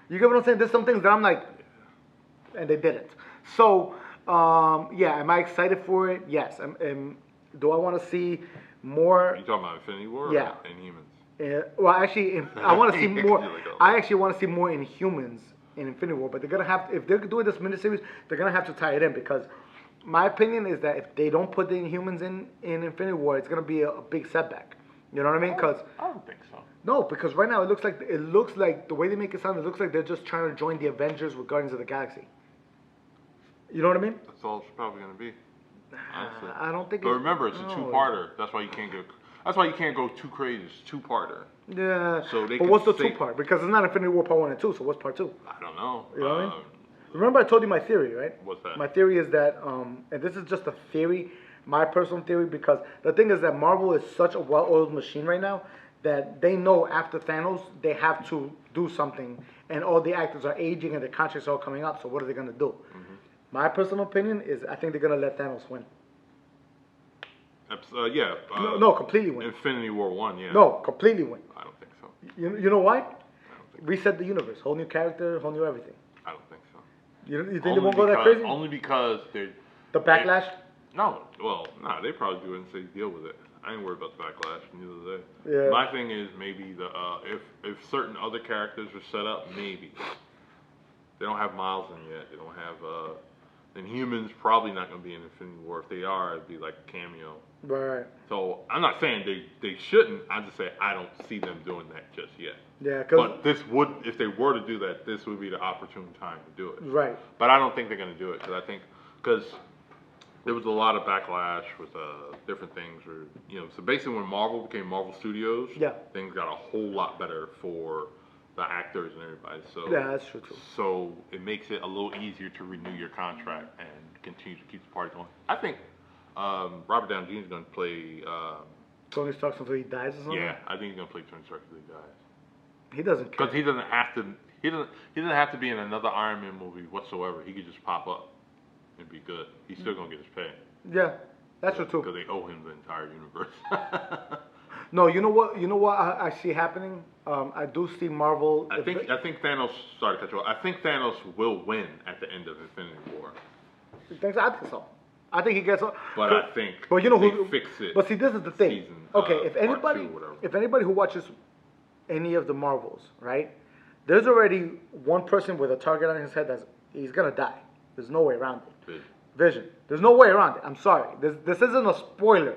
You get what I'm saying? There's some things that I'm like, and they didn't. So, am I excited for it? Yes. Do I want to see more? You talking about Infinity War? Yeah. Or Inhumans? Well, actually, I want to see more. I actually want to see more Inhumans in Infinity War, but they're gonna have if they're doing this miniseries, they're gonna have to tie it in because my opinion is that if they don't put the Inhumans in Infinity War, it's gonna be a big setback. You know what I mean? Because I don't think so. No, because right now it looks like the way they make it sound, it looks like they're just trying to join the Avengers with Guardians of the Galaxy. You know what I mean? That's all it's probably gonna be. Honestly. I don't think. But remember, it's a two-parter. That's why you can't go. That's why you can't go too crazy. It's two-parter. Yeah. So they. But what's the two-part? Because it's not Infinity War Part 1 and 2. So what's Part 2? I don't know. You know what I mean? Remember, I told you my theory, right? What's that? My theory is that, and this is just a theory, my personal theory, because the thing is that Marvel is such a well-oiled machine right now that they know after Thanos they have to do something, and all the actors are aging and their contracts are all coming up. So what are they gonna do? Mm-hmm. My personal opinion is I think they're gonna let Thanos win. No, completely win. Infinity War 1, yeah. No, completely win. I don't think so. You know why? I don't think Reset the universe, whole new character, whole new everything. I don't think so. You think they won't go that crazy? Only because they're... The backlash? They probably do it and say deal with it. I ain't worried about the backlash, neither do they. Yeah. My thing is maybe if certain other characters are set up, maybe. They don't have Miles in yet. They Inhumans probably not going to be in Infinity War. If they are, it'd be like a cameo. Right. So I'm not saying they shouldn't. I just say I don't see them doing that just yet. Yeah, but this would, if they were to do that, this would be the opportune time to do it. Right. But I don't think they're going to do it because there was a lot of backlash with different things. So basically when Marvel became Marvel Studios, things got a whole lot better for the actors and everybody. So yeah, that's true too. So it makes it a little easier to renew your contract and continue to keep the party going. I think Robert Downey Jr. is going to play Tony Stark until he dies or something. Yeah, I think he's going to play Tony Stark until he dies. He doesn't care. Because he doesn't have to. He doesn't have to be in another Iron Man movie whatsoever. He could just pop up and be good. He's still gonna get his pay. Yeah, that's true too. Because they owe him the entire universe. No, you know what? You know what I see happening. I do see Marvel. I think Thanos. Sorry to cut you off. I think Thanos will win at the end of Infinity War. You think so? I think so. I think he gets. But I think. But you know who fix it? But see, this is the thing. Season, okay, if anybody who watches any of the Marvels, right? There's already one person with a target on his head he's gonna die. There's no way around it. Vision. There's no way around it. I'm sorry. This isn't a spoiler.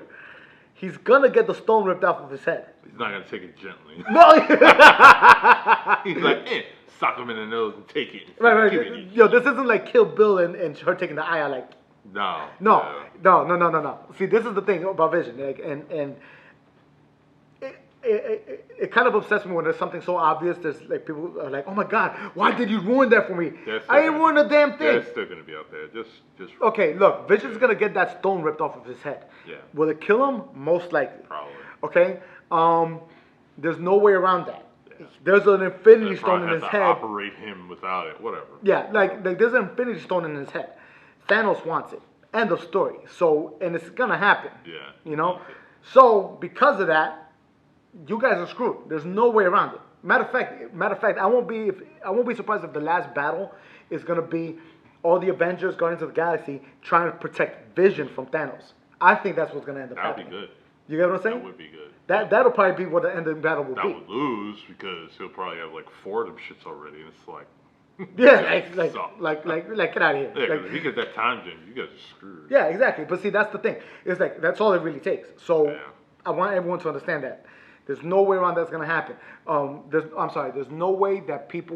He's gonna get the stone ripped off of his head. He's not gonna take it gently. No. He's like, sock him in the nose and take it. Right. Yo, this isn't like Kill Bill and her taking the eye out. Like, no. See, this is the thing about Vision. Like, and it kind of upsets me when there's something so obvious. There's like people are like, "Oh my God, why did you ruin that for me?" I didn't ruin a damn thing. They're still gonna be out there. Just. Okay, look, Vision's gonna get that stone ripped off of his head. Yeah. Will it kill him? Most likely. Probably. Okay. There's no way around that. Yeah. There's an Infinity Stone in his head. Operate him without it. Whatever. Yeah, like there's an Infinity Stone in his head. Thanos wants it. End of story. So, and it's gonna happen. Yeah. You know. So because of that. You guys are screwed. There's no way around it. Matter of fact, I won't be surprised if the last battle is gonna be all the Avengers, Guardians of the Galaxy, trying to protect Vision from Thanos. I think that's what's gonna end up happening. That would be good. You get what I'm saying? That would be good. That'll probably be what the end of the battle will be. That would lose because he'll probably have like 4 of them shits already, and it's like. Yeah, like get out of here. Yeah, like, if he gets that time gem, you guys are screwed. Yeah, exactly. But see, that's the thing. It's like that's all it really takes. So I want everyone to understand that. There's no way around that's gonna happen. There's no way that people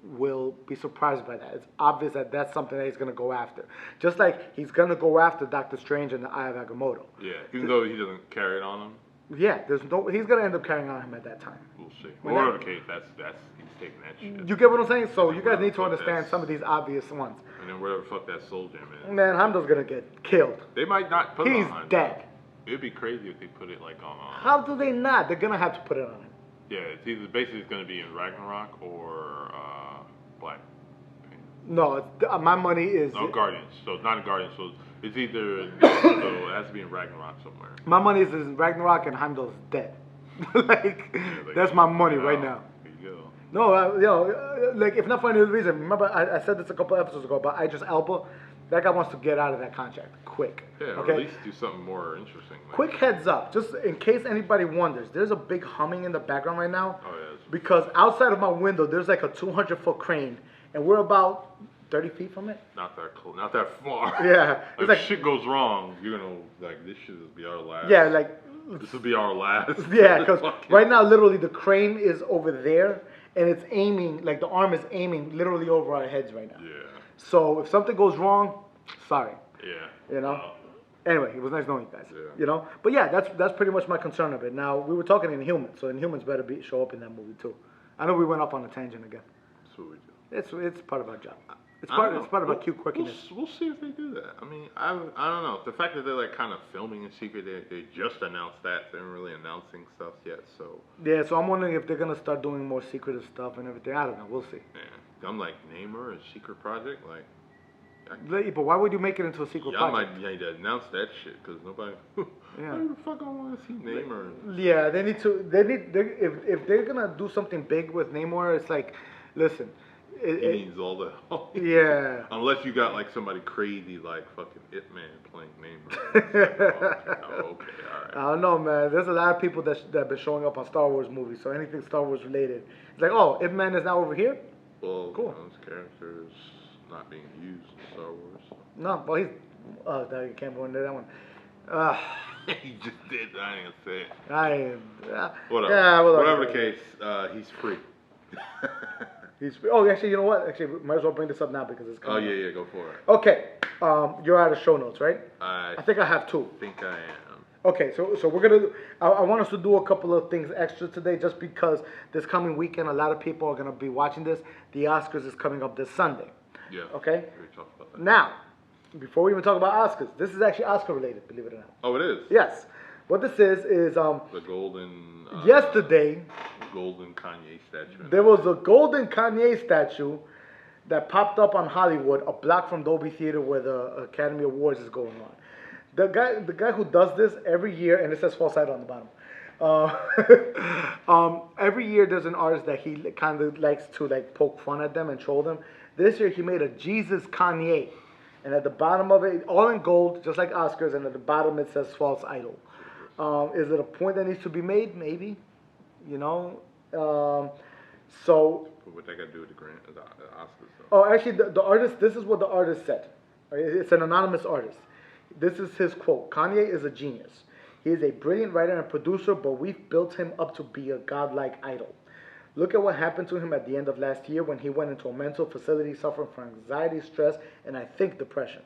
will be surprised by that. It's obvious that that's something that he's gonna go after. Just like he's gonna go after Doctor Strange and the Eye of Agamotto. Yeah, even though he doesn't carry it on him. Yeah, he's gonna end up carrying on him at that time. We'll see. Whatever the case, that's he's taking that shit. You get what I'm saying? So you guys need to understand some of these obvious ones. And then whatever the fuck that soul gem is. Man, Hamdo's gonna get killed. They might not put it on. He's dead. It'd be crazy if they put it like on. How do they not? They're gonna have to put it on him. Yeah, it's either basically it's gonna be in Ragnarok or Black Panther. No, my money is. No, Guardians. So it's not in Guardians. So it's either. So it has to be in Ragnarok somewhere. My money is in Ragnarok and Heimdall's dead. That's my money right now. There you go. No, like if not for any other reason. Remember, I said this a couple episodes ago about Idris Elba. That guy wants to get out of that contract quick. Yeah, okay? or at least do something more interesting. Like. Quick heads up, just in case anybody wonders, there's a big humming in the background right now. Oh, yeah. Because outside of my window, there's like a 200-foot crane, and we're about 30 feet from it. Not that close, not that far. Yeah. If shit goes wrong, you're gonna, like, this shit will be our last. Yeah, like. This will be our last. Yeah, because right now, literally, the crane is over there, and it's aiming, like the arm is aiming literally over our heads right now. Yeah. So if something goes wrong, sorry. Yeah. You know? Anyway, it was nice knowing you guys. Yeah. You know? But yeah, that's pretty much my concern of it. Now, we were talking Inhumans, so Inhumans better show up in that movie too. I know we went off on a tangent again. That's what we do. It's part of our job. It's part of our cute quirkiness. We'll see if they do that. I mean, I don't know. The fact that they're like kind of filming in secret, they just announced that. They aren't really announcing stuff yet, so. Yeah, so I'm wondering if they're gonna start doing more secretive stuff and everything. I don't know. We'll see. Yeah. I'm like Namor, a secret project, like. But why would you make it into a secret project? I might announce that shit because nobody. Yeah. Who the fuck I want to see Namor? Yeah, they need to. If they're gonna do something big with Namor, it's like, listen. He needs all the help. Yeah. Unless you got like somebody crazy like fucking Ip Man playing Namor. Okay, all right. I don't know, man. There's a lot of people that have been showing up on Star Wars movies, so anything Star Wars related. It's like, oh, Ip Man is now over here? Well, cool. Those characters. not being used in Star Wars. No, well he's. Oh, no, you can't go into that one. Uh, He just did. I ain't gonna say it. Whatever. Whatever. Yeah, Whatever the case, he's free. Oh, actually, you know what? Actually, might as well bring this up now because it's Oh coming. yeah, go for it. Okay, you're out of show notes, right? I think I have two. think I am. Okay, so we're gonna. I want us to do a couple of things extra today, just because this coming weekend, a lot of people are gonna be watching this. The Oscars is coming up this Sunday. Yeah. Okay. We talked about that. Now, before we even talk about Oscars, this is actually Oscar related, believe it or not. Oh, it is. Yes. What this is the golden. Yesterday, Golden Kanye statue. there was a golden Kanye statue that popped up on Hollywood, a block from Dolby Theater, where the Academy Awards is going on. The guy who does this every year, and it says false idol on the bottom. Every year there's an artist that he kind of likes to like poke fun at them and troll them. This year he made a Jesus Kanye, and at the bottom of it, all in gold, just like Oscars, and at the bottom it says false idol. Is it a point that needs to be made? Maybe, you know. So. What they got to do with the Oscars? Though? Oh, actually, the artist. This is what the artist said. It's an anonymous artist. This is his quote. Kanye is a genius. He is a brilliant writer and producer, but we've built him up to be a godlike idol. Look at what happened to him at the end of last year when he went into a mental facility suffering from anxiety, stress, and I think depression.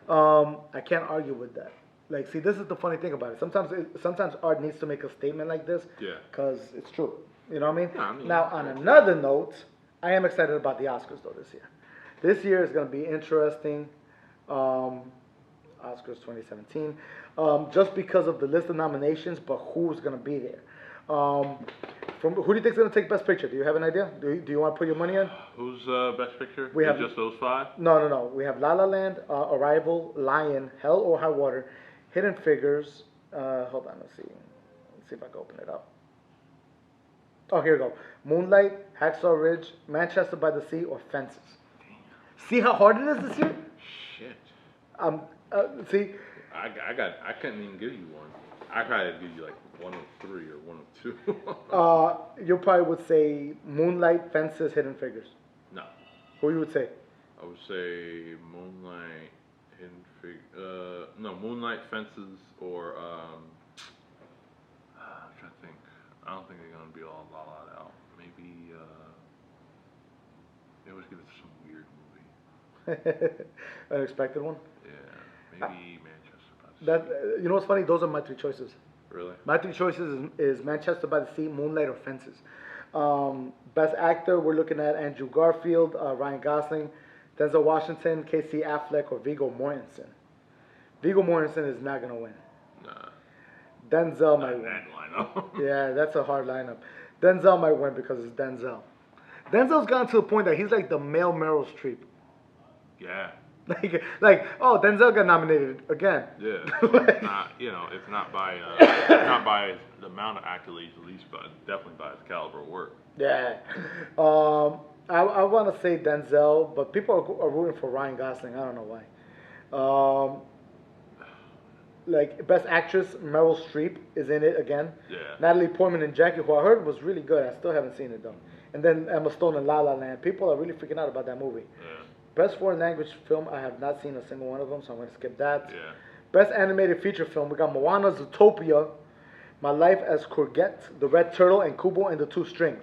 I can't argue with that. Like, see, this is the funny thing about it. Sometimes art needs to make a statement like this. Yeah. Because it's true. You know what I mean? Yeah, I mean, now, on another note, I am excited about the Oscars, though, this year. This year is going to be interesting. Oscars 2017. Just because of the list of nominations, but who's going to be there. Who do you think is going to take Best Picture? Do you have an idea? Do you want to put your money in? Who's Best Picture? We have just those five? No. We have La La Land, Arrival, Lion, Hell or High Water, Hidden Figures. Hold on, let's see. Let's see if I can open it up. Oh, here we go. Moonlight, Hacksaw Ridge, Manchester by the Sea, or Fences. See how hard it is this year? Shit. See. I couldn't even give you one. I probably give you like 103 or 102. You probably would say Moonlight, Fences, Hidden Figures. No. Who you would say? I would say Moonlight, Hidden Figures. No, Moonlight, Fences, or I'm trying to think. I don't think they're gonna be all out. Maybe they always give it to some weird movie. Unexpected one. Yeah, maybe Manchester by the That you know what's funny? Those are my three choices. Really? My three choices is Manchester by the Sea, Moonlight, or Fences. Best Actor, we're looking at Andrew Garfield, Ryan Gosling, Denzel Washington, Casey Affleck, or Viggo Mortensen. Viggo Mortensen is not gonna win. Nah. Denzel might win. That lineup. Yeah, that's a hard lineup. Denzel might win because it's Denzel. Denzel's gotten to the point that he's like the male Meryl Streep. Yeah. Like, oh, Denzel got nominated again. Yeah. It's not, it's not by the amount of accolades, at least, but definitely by his caliber of work. Yeah. I want to say Denzel, but people are rooting for Ryan Gosling. I don't know why. Like, Best Actress, Meryl Streep is in it again. Yeah. Natalie Portman and Jackie, who I heard was really good. I still haven't seen it, though. And then Emma Stone and La La Land. People are really freaking out about that movie. Yeah. Best Foreign Language Film, I have not seen a single one of them, so I'm going to skip that. Yeah. Best Animated Feature Film, we got Moana, Zootopia, My Life as Courgette, The Red Turtle, and Kubo and the Two Strings.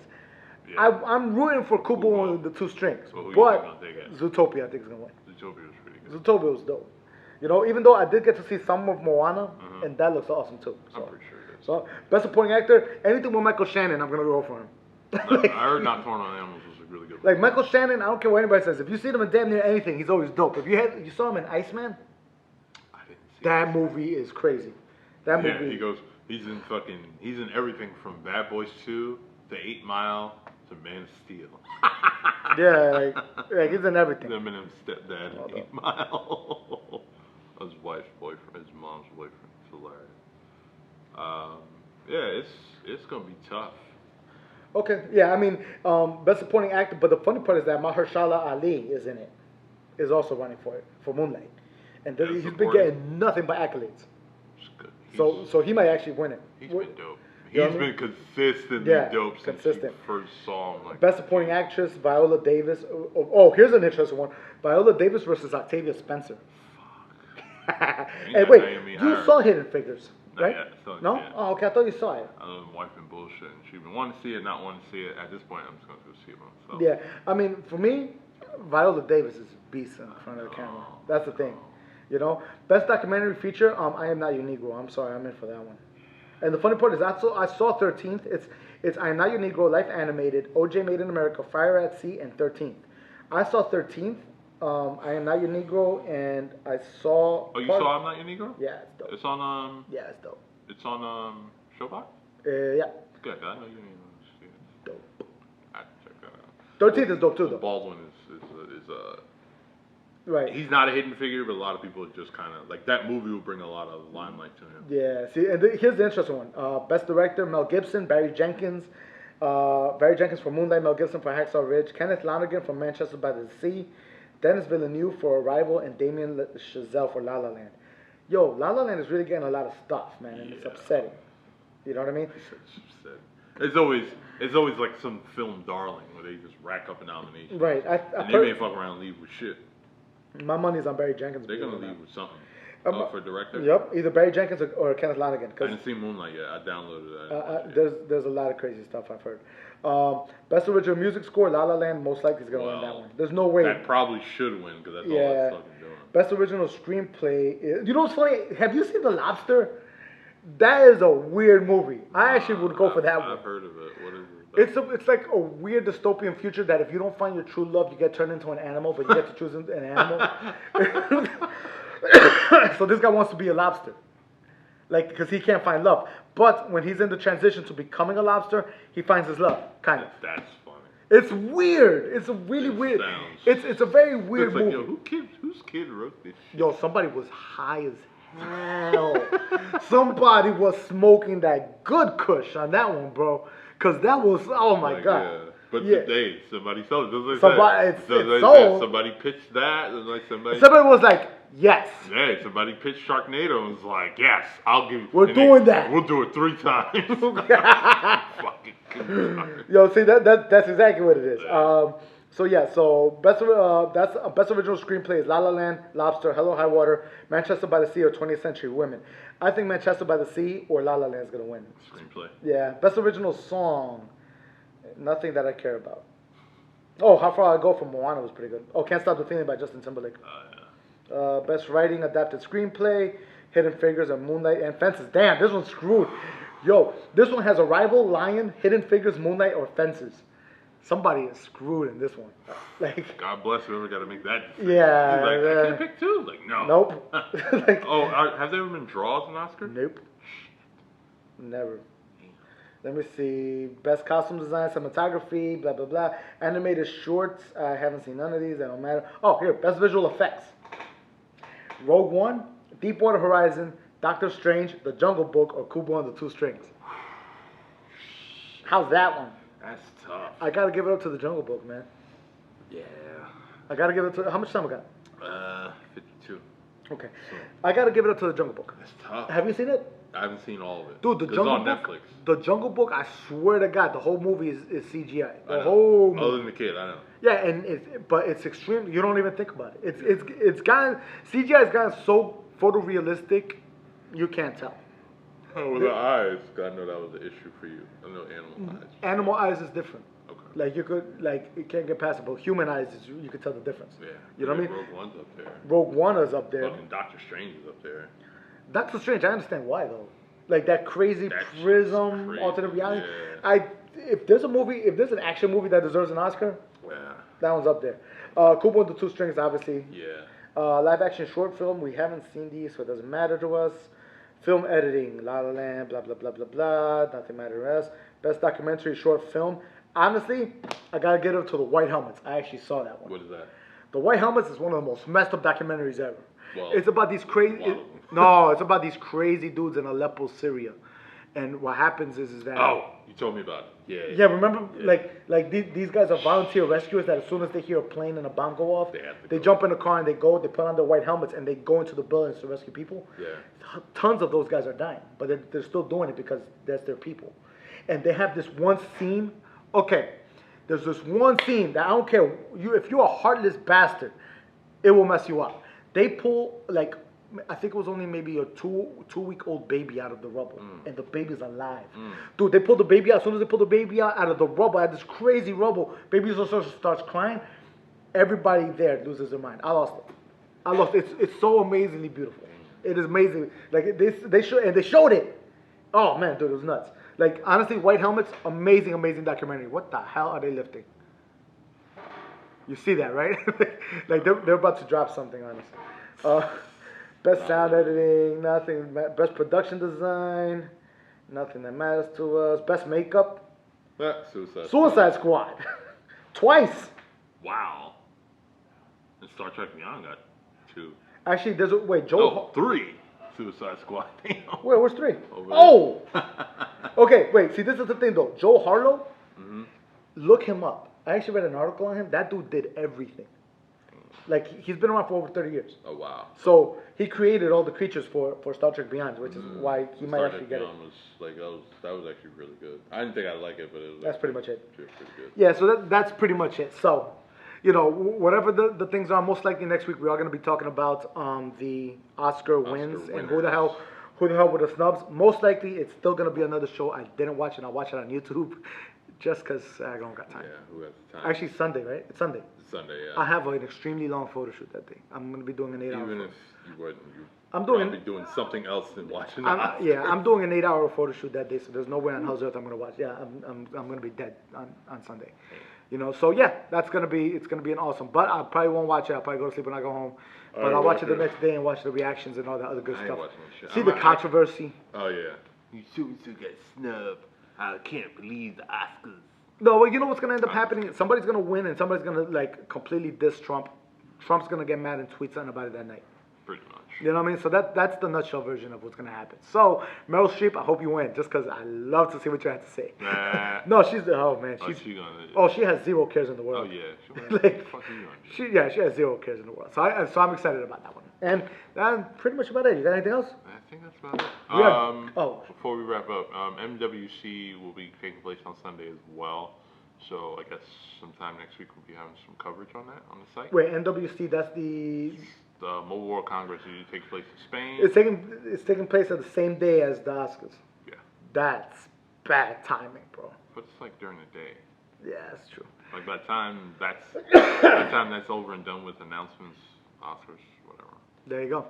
Yeah. I'm rooting for Kubo and the Two Strings, So who you but think gonna take it? Zootopia I think is going to win. Zootopia was pretty good. Zootopia was dope. You know, even though I did get to see some of Moana, and that looks awesome too. So, I'm pretty sure it is. So, Best Supporting Actor, anything with Michael Shannon, I'm going to go for him. I heard Not Torn on Animals was a really good Like, one. Michael Shannon, I don't care what anybody says. If you see him in damn near anything, he's always dope. If you saw him in Iceman, I didn't see that movie is crazy. That Yeah, movie. he goes, he's in everything from Bad Boys 2 to 8 Mile to Man of Steel. Yeah, like he's in everything. Eminem's stepdad in 8 Mile. His wife's boyfriend, his mom's boyfriend. It's hilarious. Yeah, it's gonna be tough. Okay, yeah, I mean, Best Supporting Actor, but the funny part is that Mahershala Ali is in it, is also running for it, for Moonlight. And he's been getting nothing but accolades. It's good. So he might actually win it. He's been dope. You know He's what I been mean? consistently Yeah, dope since consistent. you first saw him. Like, Best Supporting Actress, Viola Davis. Oh, here's an interesting one. Viola Davis versus Octavia Spencer. Hey, wait, Naomi you Harris. saw Hidden Figures, Not right? yet, still No? not yet. Oh, okay, I thought you saw it. I know my wife been bullshitting. She's been wanting to see it, not wanting to see it. At this point, I'm just going to go see it myself. Yeah, I mean, for me, Viola Davis is a beast in front of the camera. That's the thing. You know? Best Documentary Feature, I Am Not Your Negro. I'm sorry, I'm in for that one. And the funny part is, I saw 13th. It's I Am Not Your Negro, Life Animated, OJ Made in America, Fire at Sea, and 13th. I saw 13th, I Am Not Your Negro, and I saw... Oh, you saw I'm Not Your Negro? Yeah, it's dope. It's on, Yeah, it's dope. it's on, Showbox? Yeah, Good, I know you didn't even see it. dope. I have to check that out. 13th is dope too, though. Baldwin is Right. he's not a hidden figure, but a lot of people just kind of, like, that movie will bring a lot of limelight to him. Yeah, see, and here's the interesting one. Best Director, Mel Gibson, Barry Jenkins. Barry Jenkins for Moonlight, Mel Gibson for Hacksaw Ridge, Kenneth Lonergan for Manchester by the Sea, Dennis Villeneuve for Arrival, and Damien Chazelle for La La Land. Yo, La La Land is really getting a lot of stuff, man, and it's upsetting. You know what I mean? It's always like some film darling where they just rack up a nomination. Right. And they may fuck around and leave with shit. My money's on Barry Jenkins. They're gonna leave with something. For director? Yep, either Barry Jenkins or Kenneth Lonergan. I didn't see Moonlight yet. I downloaded that. There's a lot of crazy stuff I've heard. Best Original Music Score, La La Land, most likely is going to win that one. There's no way. That probably should win because that's all it's fucking doing. Best Original Screenplay. You know what's funny? Have you seen The Lobster? That is a weird movie. I actually would go for that one. I've heard of it. What is it? It's like a weird dystopian future that if you don't find your true love, you get turned into an animal, but you get to choose an animal. So this guy wants to be a lobster, like, because he can't find love. But when he's in the transition to becoming a lobster, he finds his love, kind of. That's funny. It's weird. It's a really weird. It's a very weird movie. Yo, whose kid wrote this shit? Yo, somebody was high as hell. Somebody was smoking that good kush on that one, bro. Cause that was, oh my god. Yeah. But Yeah. today, somebody sold it. Somebody pitched that, and like somebody was like, yes. Hey, somebody pitched Sharknado and was like, yes, I'll give. We're doing that. We'll do it 3 times. Fucking. Yo, see that's exactly what it is. So best original screenplay is La La Land, Lobster, Hello High Water, Manchester by the Sea, or 20th Century Women. I think Manchester by the Sea or La La Land is gonna win. Screenplay. Yeah, best original song. Nothing that I care about. Oh, How Far I Go from Moana was pretty good. Oh, Can't Stop the Feeling by Justin Timberlake. Best writing adapted screenplay, Hidden Figures, and Moonlight, and Fences. Damn, this one's screwed. Yo, this one has Arrival, Lion, Hidden Figures, Moonlight, or Fences. Somebody is screwed in this one. Like, God bless whoever got to make that decision. Yeah. He's like, I can't pick 2. Like, no. Nope. Like, have there ever been draws in Oscar? Nope. Never. Let me see. Best costume design, cinematography, blah, blah, blah. Animated shorts. I haven't seen none of these. They don't matter. Oh, here. Best visual effects. Rogue One, Deepwater Horizon, Doctor Strange, The Jungle Book, or Kubo and the Two Strings. How's that one? That's tough. I gotta give it up to The Jungle Book, man. Yeah. I gotta give it to... How much time we got? 52. Okay. I gotta give it up to The Jungle Book. That's tough. Have you seen it? I haven't seen all of it. Dude, The Jungle on Book. Netflix. The Jungle Book, I swear to God, the whole movie is CGI. The I know. whole movie. Other than the kid, I know. Yeah, but it's extreme. You don't even think about it. It's gotten CGI has gotten so photorealistic, you can't tell. Oh, with the eyes. I know that was the issue for you. I know animal eyes. Animal eyes is different. Okay. Like you can't get past it. But human eyes, you can tell the difference. Yeah. You know what I mean? Rogue One's up there. Rogue One is up there. Fucking Doctor Strange is up there. Doctor Strange, I understand why though. Like that crazy That prism, crazy, alternate reality. yeah. If there's an action movie that deserves an Oscar, Yeah. that one's up there. Kubo and the Two Strings, obviously. Yeah. Live action short film, we haven't seen these, so it doesn't matter to us. Film editing, La La Land, blah, blah, blah, blah, blah, nothing matters to us. Best documentary short film. Honestly, I gotta get it to The White Helmets. I actually saw that one. What is that? The White Helmets is one of the most messed up documentaries ever. Well, it's about these crazy... one of them. No, it's about these crazy dudes in Aleppo, Syria. And what happens is that... Oh, You told me about it. Yeah, remember, like these guys are volunteer rescuers that as soon as they hear a plane and a bomb go off, they jump in the car and they put on their white helmets and they go into the buildings to rescue people. Yeah. Tons of those guys are dying, but they're still doing it because that's their people. And they have this one scene. Okay, there's this one scene that I don't care if you're a heartless bastard, it will mess you up. They pull like. I think it was only maybe a two-week-old baby out of the rubble, and the baby's alive. Dude, they pulled the baby out. As soon as they pulled the baby out of the rubble, out of this crazy rubble, baby starts crying. Everybody there loses their mind. I lost it. It's so amazingly beautiful. It is amazing. Like they showed it. Oh man, dude, it was nuts. Like honestly, White Helmets, amazing documentary. What the hell are they lifting? You see that, right? Like they're about to drop something on us. Best sound editing, nothing. Best production design, nothing that matters to us. Best makeup, Suicide Squad. Twice. Wow. And Star Trek Beyond got 2. Actually, there's Joel. 3 Suicide Squad. Damn. Wait, where's 3? Oh. Okay, wait. See, this is the thing though. Joe Harlow. Look him up. I actually read an article on him. That dude did everything. Like, he's been around for over 30 years. Oh, wow. So, he created all the creatures for Star Trek Beyond, which is why he might actually get it. That was actually really good. I didn't think I'd like it, but it was That's pretty much it. Pretty good. Yeah, so that's pretty much it. So, you know, whatever the things are, most likely next week we are going to be talking about the Oscar wins and who the hell were the snubs. Most likely it's still going to be another show I didn't watch, and I'll watch it on YouTube just because I don't got time. Yeah, who has the time? Actually, Sunday, right? It's Sunday. Sunday, yeah. I have an extremely long photo shoot that day. I'm going to be doing an 8-hour. Even if you wouldn't, I'm doing something else than watching the Oscars. Yeah, I'm doing an 8-hour photo shoot that day, so there's no way on hell's earth I'm going to watch. Yeah, I'm going to be dead on Sunday. You know, so yeah, it's going to be an awesome. But I probably won't watch it. I'll probably go to sleep when I go home. But I'll watch it the next day and watch the reactions and all that other good stuff. See the controversy. Oh yeah. You so get snubbed. I can't believe the Oscars. No, well, you know what's going to end up happening? Somebody's going to win and somebody's going to, like, completely diss Trump. Trump's going to get mad and tweet something about it that night. Pretty much. You know what I mean? So that's the nutshell version of what's going to happen. So, Meryl Streep, I hope you win, just because I love to see what you have to say. Nah. No, oh, man. She has 0 cares in the world. Oh, yeah. She has 0 cares in the world. So I'm excited about that one. And that's pretty much about it. You got anything else? I think that's about it. Before we wrap up, MWC will be taking place on Sunday as well. So I guess sometime next week we'll be having some coverage on that on the site. Wait, MWC, that's the Mobile World Congress usually takes place in Spain. It's taking place at the same day as the Oscars. Yeah. That's bad timing, bro. But it's like during the day. Yeah, that's true. Like by the time that's over and done with announcements, Oscars, whatever. There you go.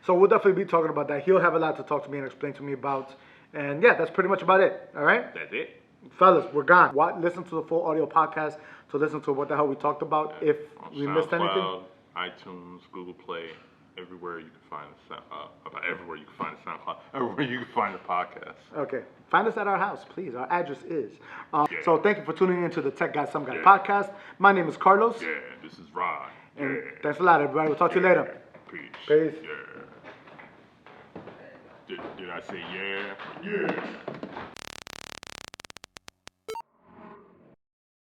So we'll definitely be talking about that. He'll have a lot to talk to me and explain to me about. And yeah, that's pretty much about it. All right? That's it. Fellas, we're gone. Listen to the full audio podcast to listen to what the hell we talked about. If we missed anything. iTunes, Google Play, everywhere you can find everywhere you can find a SoundCloud, everywhere you can find a podcast. Okay. Find us at our house, please. Our address is. So thank you for tuning in to the Tech Guy Some Guy podcast. My name is Carlos. Yeah, this is Rod. And thanks a lot, everybody. We'll talk to you later. Peace. Peace. Yeah. Did I say yeah? Yeah.